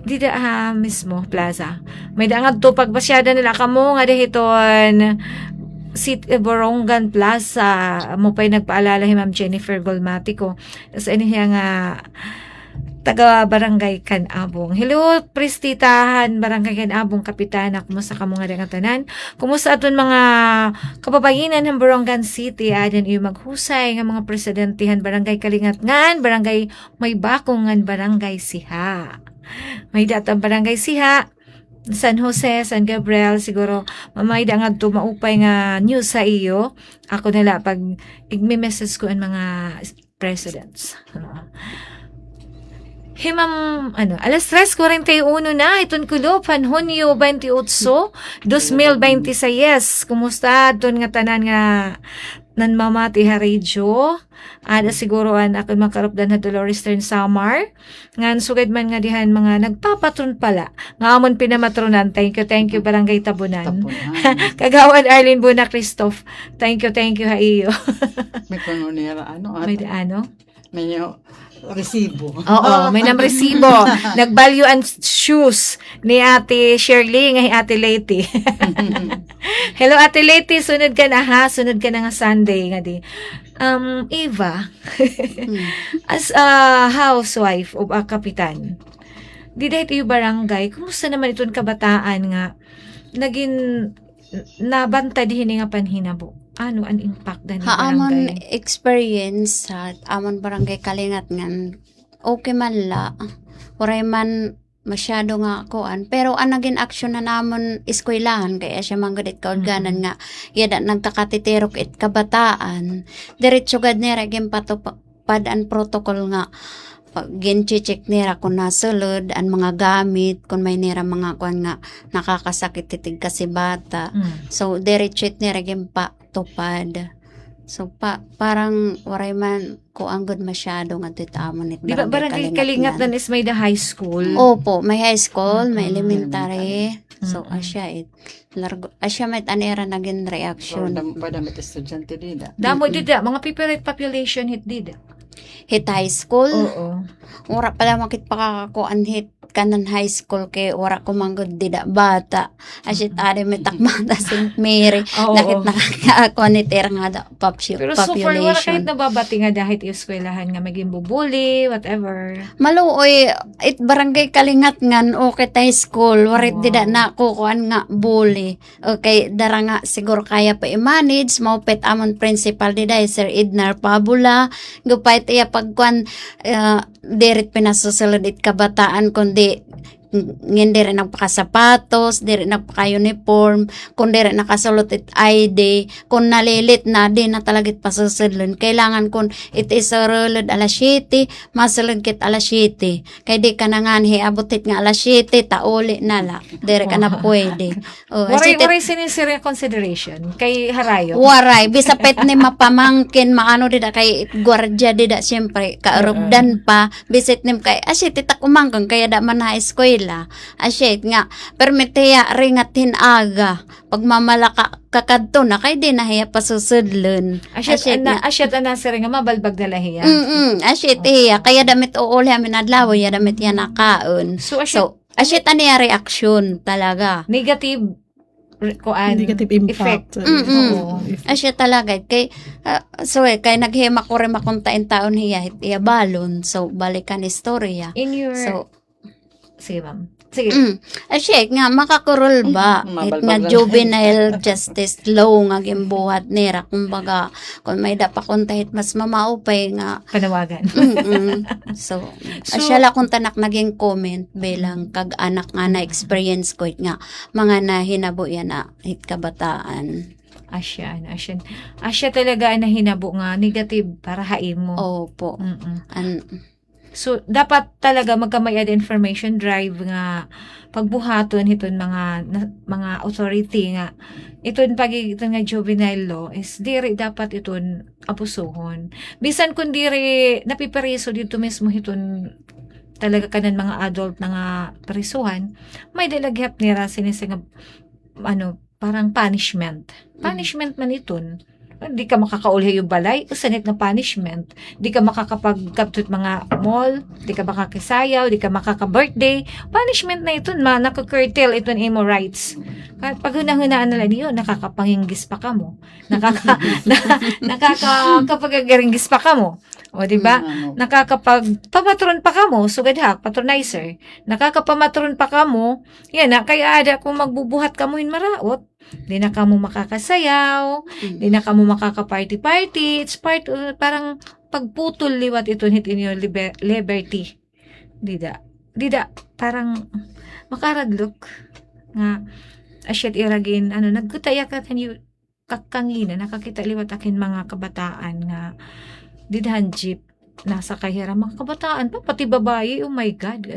Di da mismo plaza. May da nga to pagbasyada nila kamo nga dahiton Borongan Plaza mo pa'y nagpaalala si Ma'am Jennifer Golmatico sa iniya nga taga Barangay Canabong. Hello, Pristitahan, Barangay Canabong, Kapitana, kumusta ka mga nga tanan? Kumusta aton mga kababayinan ng Borongan City? Adan iyo maghusay nga mga presidentihan, Barangay Kalingatngan, Barangay May Bakongan, Barangay Siha. May datang Barangay Siha, San Jose, San Gabriel, siguro mamay da nga maupay nga news sa iyo. Ako nila pag igme-message ko ang mga presidents. Ma'am, alas 3:41 na, itong kulupan, Hunyo 28, 2026. Kumusta? Doon nga tanan nga nanmamati ha radio. Ada siguro ako makarupdan na Dolores Stern Samar. Ngan sugad man nga dihan mga nagpapatron pala. Nga amon pinamatronan. Thank you Barangay Tabunan. Kagawan Arlene Buna Christoph. Thank you ha iyo. May kanonera May ano? May resibo. Oo, may resibo. Nag-value and shoes ni Ate Shirley nga Ate Leti. Hello Ate Leti, sunod ka na ha. Sunod ka na nga Sunday nga di. Eva, as a housewife of a kapitan, di dahil yung barangay, kumusta naman itong kabataan nga naging nabanta dihin nga panhinabo? Ano ang impact na ni barangay? Amon experience sa amon barangay Kalingatngan, okay man la. Waray man masyado nga kuan, pero ang naging aksyon na namon eskwelahan kaya siya manggadit kaudganan nga yada nagkakatitirok it kabataan diretso gad nira gem patupad ang protocol nga gin-check nira kung nasulod ang mga gamit kung may nira mga kuan nga nakakasakit titig kasi bata. So diretso nira gem patupad. So parang waray man ko ang good masyado nga tutamon nit di ba barangay Kalingatngan is may the high school? Opo, may high school, may elementary. So asya largo asya may anera naging reaction. Padamit estudyante dida. Damo dida mga population hit dida. Hit high school. Oo. Ora pala makit pakakakuan hit kanan high school kay ora ko manggod dida bata. Asit ade may takmata St. Mary. Nakit nakakakuan ni tira nga da pero so far wala kahit nababati nga dahil eskwelahan nga maging bubuli, whatever. Maluoy it barangay Kalingatngan okay high school warit dida na kukuan nga bully. Okay, dara nga siguro kaya pa i-manage maupit amon principal dida Sir Ednar Pabula. Gupait iya pagkuan dirit pinasusulod it kabataan kundi hindi rin nagpakasapatos, di rin nagpaka-uniform, kung di rin nakasulot it ID, kung nalilit na, di na talagit pasusulod. Kailangan kung it is rulod alas 7, masulod kit alas 7. Kaya di ka nanganhi, abutit nga alas 7, tauli na la. Di rin ka na pwede. Waray sinisiri consideration kay Harayo? Waray. Bisa pet ni mapamangkin, maano dida kay gwardya dida, siyempre, kaarubdan pa. Bisit nim kay, asit itak umangkang, kaya da man high school sila. Asyet nga, permiteya ringatin aga. Pagmamalaka kakadto na, kay di na hiya pasusudlon. Asyat na sir nga mabalbag na lahiya. Asyet iya, kaya damit uuli amin adlaw, ya damit yan nakaon. So, Asyet niya reaksyon talaga. negative Negative impact. Oo. Asya talaga kay kay naghema ko rin makuntain taon hiya balon, so balikan istorya. In your So sige ma'am. Sige. Asya nga makakurol ba nga juvenile justice law nga gimbuhat nira, kumbaga kung may dapat kuntahit mas mamaupay nga Panawagan. So asya la kung tanak naging comment bilang kag-anak nga na experience ko nga mga nahinabo yan na hit kabataan. Asya talaga na hinabo nga negative para haim mo. Opo. So, dapat talaga magkamayad information drive nga pagbuhaton iton mga authority nga iton iton nga juvenile law is diri dapat iton abusuhon. Bisan kun diri napiperiso dito mismo iton talaga kanan mga adult na nga perisuhan, may dalaghap nira sinising parang punishment. Punishment man iton. Di ka makakaulhi yung balay, usanit na punishment. Di ka makakapagkaptut mga mall, di ka makakisayaw, di ka makaka-birthday. Punishment na ito, nakakurtail ito imo rights. Pag hunahunaan nila niyo, nakakapanginggis pa ka mo. Nakakapagaringgis pa ka mo. O, di ba? Nakakapagpamatron pa ka mo, sugadhak, patronizer. Nakakapamatron pa ka mo, yan na, kaya ada kung magbubuhat ka mo maraot, di na ka mo makakasayaw, di na ka mo makaka-party-party. It's part, parang pagputol liwat ito hit in your liberty. Dida, parang makaradlok nga asyat iragin, nagkutaya ka kanyo kakangina, nakakita liwat akin mga kabataan nga didhan jeep nasa kahira mga kabataan pa, pati babae, oh my God,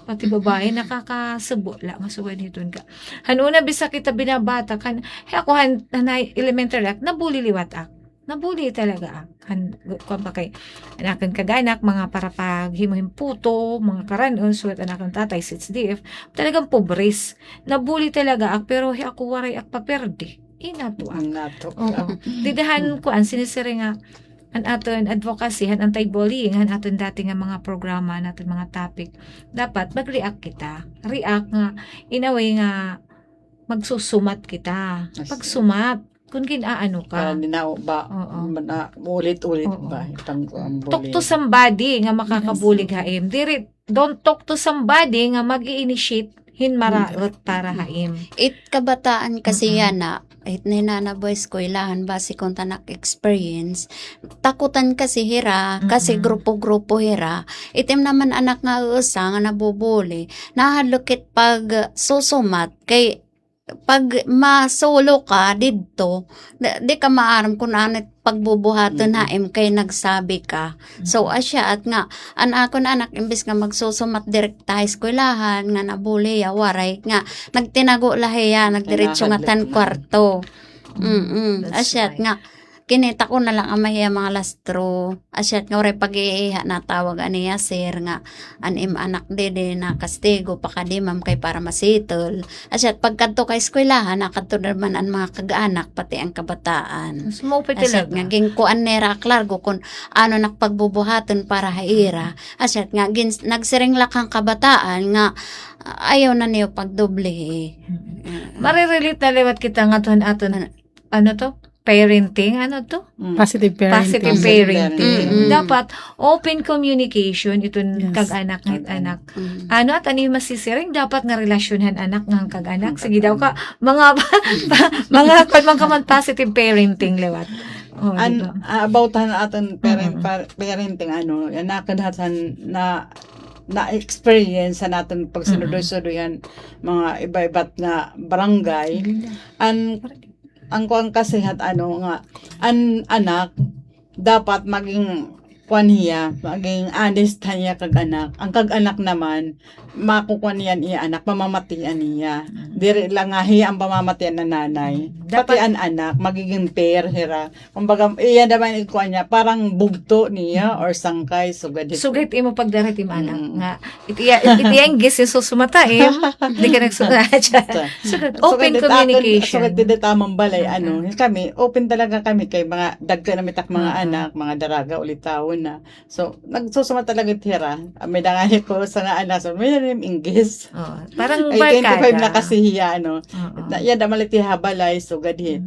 pati babae nakakasubo lang, masuwan hiton ka. Hanuna bisa kita binabata kan, ako elementary ak, nabuli liwat ak, nabuli talaga ak. Kung pa kay anakan kaganak, mga para paghimuhim puto, mga karanon, suwat anakan tatay, SDF, talagang pobres. Nabuli talaga ak, pero ako waray ak paperde. Inato ak. Oo. Didahan ko, sinisiring nga, ang aton advocacy, ang anti-bullying, ang aton dati nga mga programa, natin mga topic, dapat mag-react kita. React nga, in a way nga, magsusumat kita. Pagsumat, kung kinaano ka. Ba, ulit-ulit ba? Talk to somebody nga makakabulig haim. Don't talk to somebody nga mag-i-initiate hinmaraot para haim. It kabataan kasi yan na it na boys ko ilahan base kung tanak experience takutan kasi hira kasi grupo-grupo hira itim naman anak nga usa nga nabubuli nahadlokit pag susumat kay pag masolo ka didto di ka maaram kung anit pagbubuhaton haim kay nagsabi ka. So asya at nga ako na anak imbis nga magsusumat direkta eskwelahan nga nabuli waray nga nagtinago lahiya nagdiretso nga tan kwarto. Asya at nga kinita ko na lang ang mahiya mga lastro. Asyat nga oray pag-iiha na tawag aniya sir nga anim anak dede na kastigo pakadimam kay para masitol. Asyat pagkadto kay eskwelahan nakadto naman ang mga kag-anak pati ang kabataan. Asyat nga gingkuan nera klargo kung ano nakpagbubuhaton para haira. Asyat nga nagsiring lakang kabataan nga ayaw na niyo pagdoble. Marirelate na liwat kita nga aton parenting, Positive parenting. Positive parenting. Dapat open communication itong kag-anak ng anak. At ano yung masisiring dapat nga relasyonan anak ng kag-anak. Sige daw ka mga positive parenting lewat. Diba? About aton parenting nakadhatan na experience sa natin pag sinudoy-sudoyan mga iba-iba't nga barangay. Ang kuang kasi ang anak dapat maging kuan niya, maging honest niya kag anak. Ang kag anak naman, makukuha niyan iya anak, mamamatian niya. Diri lang nga hiya ang pamamatian na nanay. Pati ang anak, magiging pair, hira. Kumbaga, iya naman ikuan niya, parang bugto niya or sangkay, sugad. Sugit imo pagdarat im anak nga itiyang gis yung susumata hindi ka nagsugat. Sugad open communication. Sugad dito tamang balay, kami, open talaga kami kay mga dagka na mitak mga anak, mga daraga ulit taon na. So, nagsusuma talaga tira. May dangay ko sa nga anak, so may nalim inggis. Parang Ay, 25 barkada. na kasi hiya, Yan, damaliti habalay, sugad hit.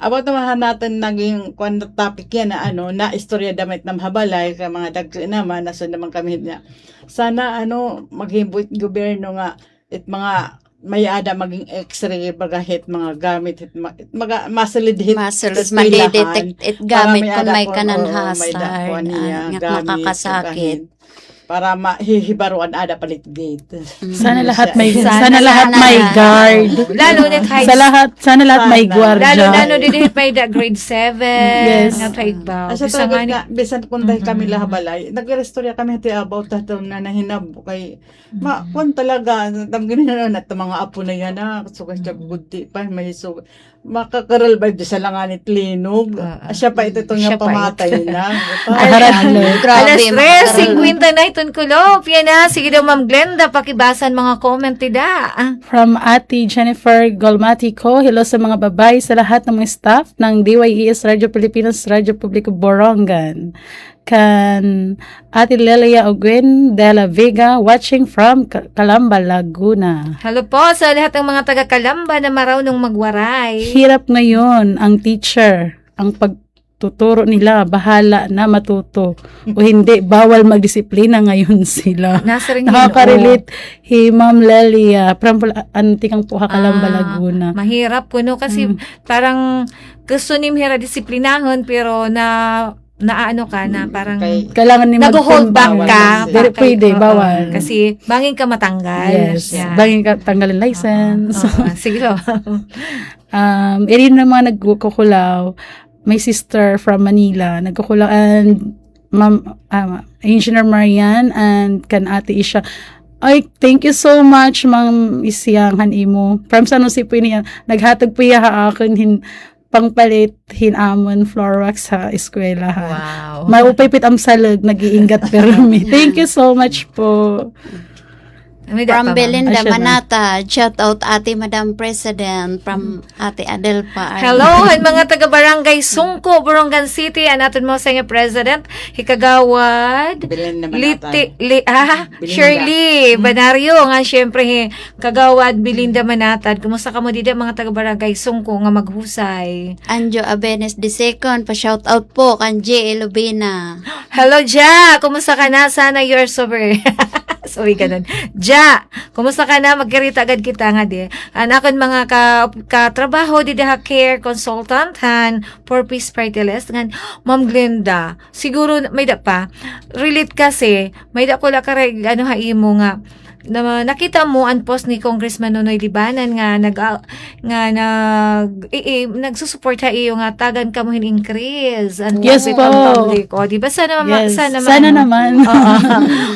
About naman natin naging topic yan na istorya damit ng habalay kay mga dagka naman, naso naman kami niya. Sana maghimbut gobyerno nga it mga may ada maging x-ray bagahit mga gamit hit mga masalidhit Madidetect it gamit kung may kanan may dakuan niya hazard, gamit makakasakit. para mahihibaruan ada palit gate. Sana lahat may Sana may guard. Lalo na kahit Sana lahat may gwardiya. lalo dito may da grade 7 Yes. nga trade ba. Asa talaga nga, bisan kung dahil kami lahabalay, nag-restorya kami hati about tatong na nahinabo kay, kung talaga, tamgin na mga apo na yan so kasi gudi pa, may so, makakaral ba di sa langanit linog, siya pa ito Siya nga pa pamatay na. Alas 3:50 na itong kulop. Yan na. Sige daw, Ma'am Glenda, pakibasan mga comment tida. From Ate Jennifer Golmatico, hello sa mga babay, sa lahat ng mga staff ng DYES Radio Pilipinas, Radio Publico Borongan. Kan Ate Lelia Oguen de la Vega, watching from Calamba, Laguna. Hello po sa lahat ng mga taga-Kalamba na marunong magwaray. Hirap ngayon ang teacher, ang pagtuturo nila, bahala na matuto. O hindi, bawal magdisiplina ngayon sila. Nasa rin Nakaka-relate Ma'am Lelia from Antikang Puha, Calamba, Laguna. Mahirap ko no kasi parang gusto ni Mira disiplinahon pero naano ka na parang Kailangan ni nag-hold back ka. Very pwede, Oo, bawal. Kasi banging ka matanggal. Yes. Yan. Banging ka tanggalin license. Sige ho. Irin na mga nagkukulaw. My sister from Manila, nagkukulaw, and Ma'am Engineer Marian and kan Ate Isha. Ay, thank you so much, Ma'am Isiyang Hanimo. From San Jose po niya, naghatag po iya akin pangpalit hinamon floor wax sa eskwela. Wow. Maupaypit am salag, nag-iingat permi. Thank you so much po. From Belinda Asya na. Manata, shout out Ate Madam President from Ate Adelpa. Hello, mga taga-barangay Sungko, Borongan City, anaton mo sa nga President, Hikagawad, Shirley, Banario, nga syempre, Kagawad, Belinda Manatad. Kumusta ka mo dito, mga taga-barangay Sungko, nga maghusay? Anjo Abenes II, pa-shout out po kan J. Lubina. Hello, Ja! Kumusta ka na? Sana you're sober. Sorry ka nun. Ja! Kumusta ka na? Magkarita agad kita nga di. Anakon mga katrabaho, di ha care consultant, han, for peace party list. Ngan, Ma'am Glenda, siguro, may da pa, relate kasi, may da ko la kareg, haimo nga, na nakita mo ang post ni Congressman Nonoy Libanan nga nagsusupport iyo nga tagan ka mo increase and Yes po. public o di ba sana Yes. sana naman.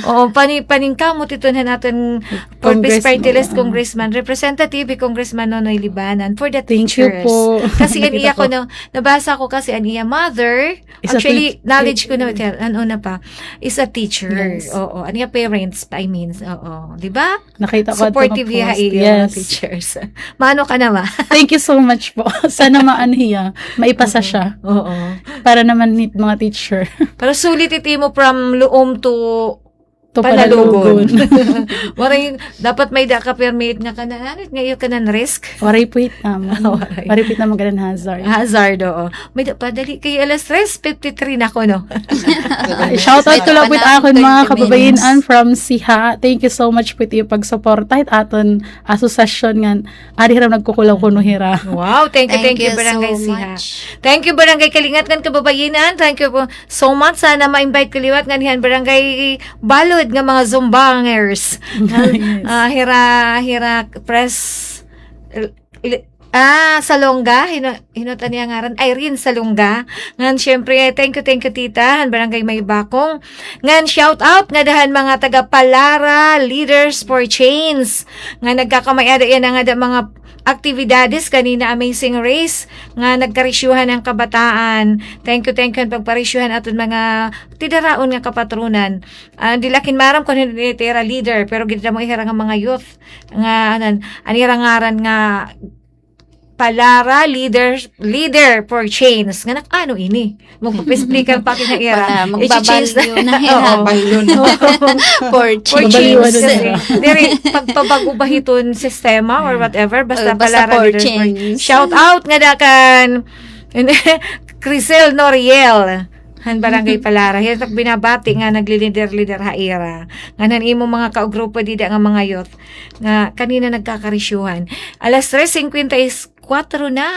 Oo, paning kamot ito na natin for peace party list Congressman Representative Congressman Nonoy Libanan for the Thank you teachers. po. Kasi an iya ko nabasa ko kasi an iya mother Is a actually knowledge ko na ano na pa is a teacher. Yes. Oo, an iya parents I mean. Oo. Di ba? Nakita ko Supportive ito iya post. iyo Yes. teachers. Maano ka na ba? Thank you so much po. Sana maanhiya. Maipasa siya. Oo. Para naman ni mga teacher. Pero sulit iti mo from Luom to To Panalugon. Panalugon. Waray, dapat may da ka permit nga ka na, ngayon ka na risk. Waray po naman. Waray. Waray po naman ganun hazard. Hazard, oo. May da pa, dali kay alas 3:53 na ko, no? Shout out ko lang po akon mga 20 kababayan from Siha. Thank you so much po yung pagsuporta at aton asosasyon nga. Ari ram nagkukulaw ko no hira. Wow, thank you, Barangay so Siha. much. Thank you, Barangay Kalingat ng kababayanan. Thank you po so much. Sana ma-invite kaliwat nga niyan, Barangay Balod nga mga Zumbangers. Hira press Salonga, hinutan niya ngaran, Irene Salonga. Ngan, syempre, thank you, tita, han barangay may bakong. Ngan, shout out, nga dahan mga taga Palara, Leaders for Change. Nga, nagkakamayada yan nga mga aktibidades kanina Amazing Race nga nagkarisyuhan ng kabataan. Thank you pagparisyuhan aton mga tidaraon nga kapatrunan. Dilakin maram kung hindi tira leader pero gid mo ihara nga mga youth nga anira ngaran nga Palara leader for change nga nakano ini magpapisplikan pa kina era Magbabalyo na for change change. Diri pagpabago ba hiton sistema or whatever basta Basta Palara for leader change. shout out nga dakan Crisel Noriel han barangay Palara hiya binabati nga naglilider haira nga nan imo mga kaugrupo dida nga mga youth nga kanina nagkakarisyuhan alas 3:54 na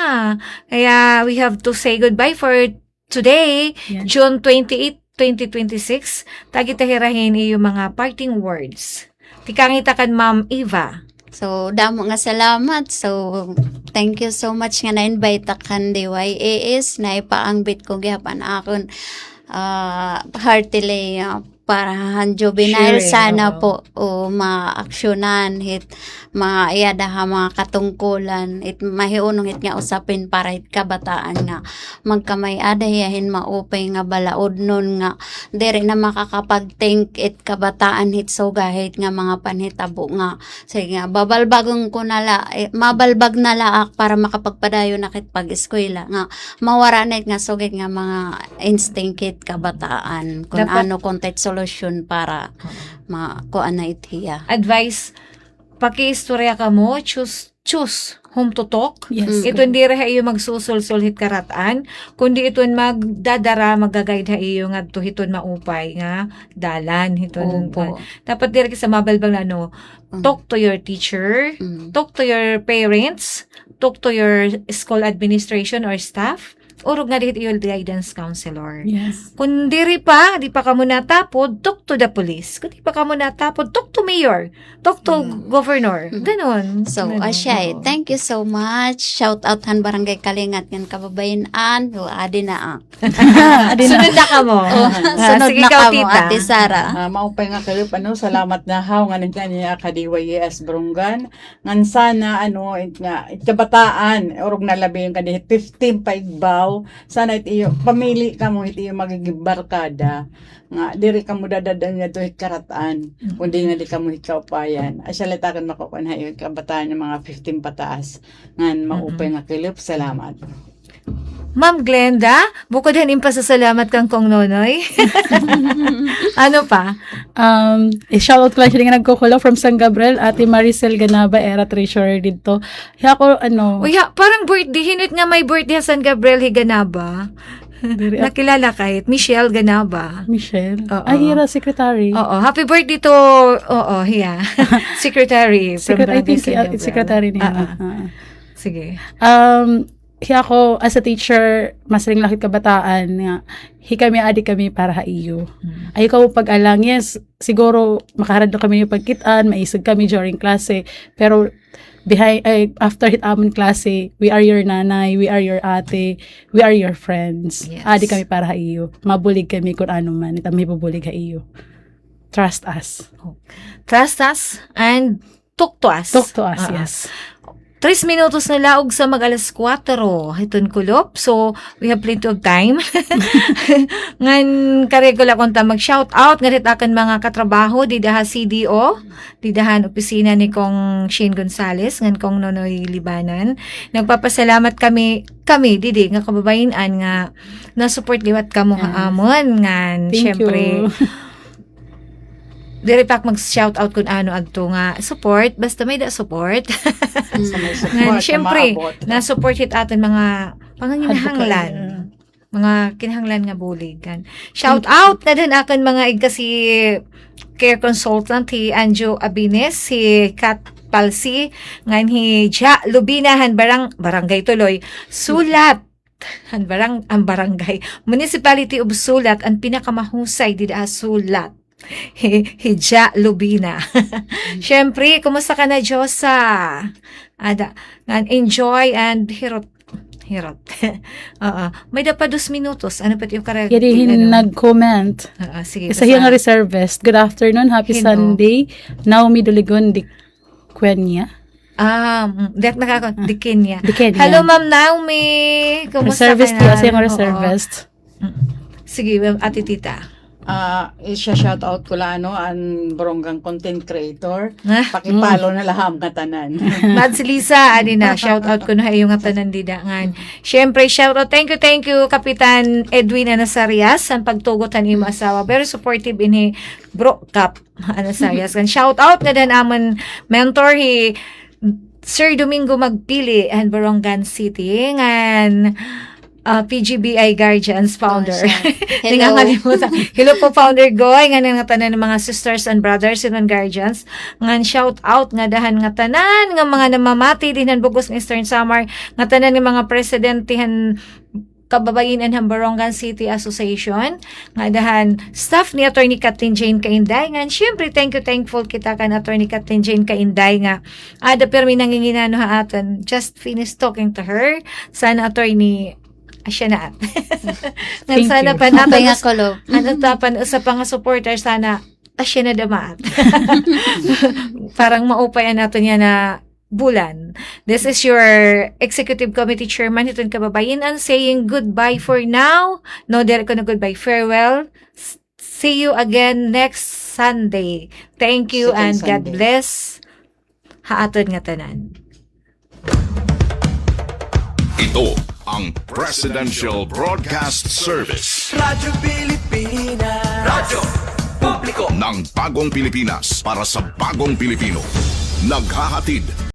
kaya we have to say goodbye for today. Yes. June 28, 2026 tagi tahirahin iyo mga parting words tikangita kan Ma'am Eva. So, damo nga salamat. So, thank you so much nga na-invite kan DYAS na ipaangbit ko gihapan akon heartily para juvenile Sure, sana oo. po o maaksyonan hit maayada ha mga katungkulan it mahiunong hit nga usapin para hit kabataan nga magkamay adayahin maupay nga balaod nun nga dere na makakapag-think it kabataan hit so gahit nga mga panhitabo nga sige nga babalbagong ko nala mabalbag nala para makapagpadayo na kit pag-eskwela nga mawara na nga sugit nga mga instinct hit kabataan kung Dapat- ano contact solution para makuan na itiya. Advice pakiistorya ka mo choose whom to talk. Yes. Ito hindi ra iyo magsusul-sulhit karatan, kundi ito magdadara magaguide ha iyo nga hiton maupay nga dalan hiton. Opo. Dapat diri ka sa mabalbang na talk to your teacher, talk to your parents, talk to your school administration or staff, urog nga dihit iyo guidance counselor. Yes. Kung di pa kamo natapod, talk to the police. Kung di pa kamo natapod, talk to mayor, talk to governor. Ganon. So, Ganon. Ashay, Oo. thank you so much. Shout out han Barangay Kalingat ng kababayan-an. Adi na Sunod na ka mo. Sunod sige, na ikaw, ka mo, tita. Ate Sara. Maupay nga kayo, salamat na haw nga niya kadiwayas Brungan. Ngan sana, kabataan, urog na labi yung kadihit, 15 paigbaw, sana itiyo, pamili ka mo, itiyo magiging barkada. Nga, diri ka mo dadadan nga to karatan, kundi nga di ka mo ikaupayan. Asyalitakan makukuha yung kabataan ng mga 15 pataas. Ngan, maupay nga kayo, salamat. Ma'am Glenda, bukod din impasasalamat kang kong nonoy. Ano pa? Shoutout ko lang siya nga nagkukulo from San Gabriel, Ate Maricel Ganaba, era treasurer dito. Kaya ako, Uy, parang birthday, hinut nga may birthday San Gabriel Higanaba. Nakilala kahit Michelle Ganaba. Michelle? Oo. Hira, secretary. Oo, happy birthday to, hiya. Secretary from I Barangay think San Gabriel. secretary niya. Sige. Hiya ako, as a teacher, masaling lakit kabataan, nga, kami adik kami para ha iyo. Ay ko pag-alang, yes, siguro makaharad na kami yung pagkitaan, maisag kami during klase, pero after hit amon klase, we are your nanay, we are your ate, we are your friends. Yes. Adik kami para ha iyo. Mabulig kami kung ano man, itami bubulig ha iyo. Trust us. Trust us and talk to us. Talk to us, yes. 3 minutos na laog sa mag-alas 4. Hiton kulop. So, we have plenty of time. Ngan karegula konta mag-shout out nga ditakan mga katrabaho didaha CDO, didahan opisina ni Kong Shane Gonzales ngan Kong Nonoy Libanan. Nagpapasalamat kami didi nga kababayan-an nga na-support liwat kamo haamon ngan Thank syempre. you. Diri pak mag-shout out kun ano adto nga support basta may da support. Nga syempre na support hit aton mga panginahanglan. Mga kinahanglan nga buligan. Shout out na din akan mga igkasi care consultant si Anjo Abines, si Kat Palsi, ngan hi Ja Lubinahan barangay tuloy. Sulat ang barangay Municipality of Sulat ang pinakamahusay dida Sulat. Hidja Lubina. Siyempre, kumusta ka na, Diyosa? Enjoy and hirot. May dapat 2 minutos. Ano pa yung karag? Yadihin nag-comment. Sige. Isa yung reservist. Good afternoon, happy Sunday. Naomi Doligon di Quenya. Di Kenya. Hello, Hello, Ma'am Naomi. Kumusta reservist ka na? Reservist yung reservist. Sige, Ate Tita. Shout out ko lang ang Boronggang content creator. Pakipalo na laham nga tanan. Mads Lisa, shout out ko na yung tanan didangan. Syempre, shout out. Thank you, Kapitan Edwin Anasarias, ang pagtugot ni asawa. Very supportive ini Bro Cap Anasarias. Shout out nga din amon mentor Sir Domingo Magpili and Borongan City ngan PGBI Guardians founder. Hello. Hello po, Founder Goy. Nga nga tanan ng mga sisters and brothers and guardians. Nga shout out nga dahan nga tanan nga mga namamati din ang bugos ng Eastern Samar. Nga tanan ng mga presidentihan kababayan ng Borongan City Association. Nga dahan staff ni Attorney Kathleen Jane Kainday. Nga syempre thankful kita kan Attorney Kathleen Jane Kainday nga ada permi nanginginano ha aton. Just finished talking to her. Sana Attorney siya na. Sana pa natin tapan sa pang supporter sana asya na damaat. Parang maupayan natin yan na bulan. This is your Executive Committee Chairman itong kababayan saying goodbye for now. No, dire ko na goodbye. Farewell. See you again next Sunday. Thank you and God bless. Haaton nga tanan. Ito ang Presidential Broadcast Service. Radyo Pilipinas. Radyo Publiko ng Bagong Pilipinas para sa Bagong Pilipino. Naghahatid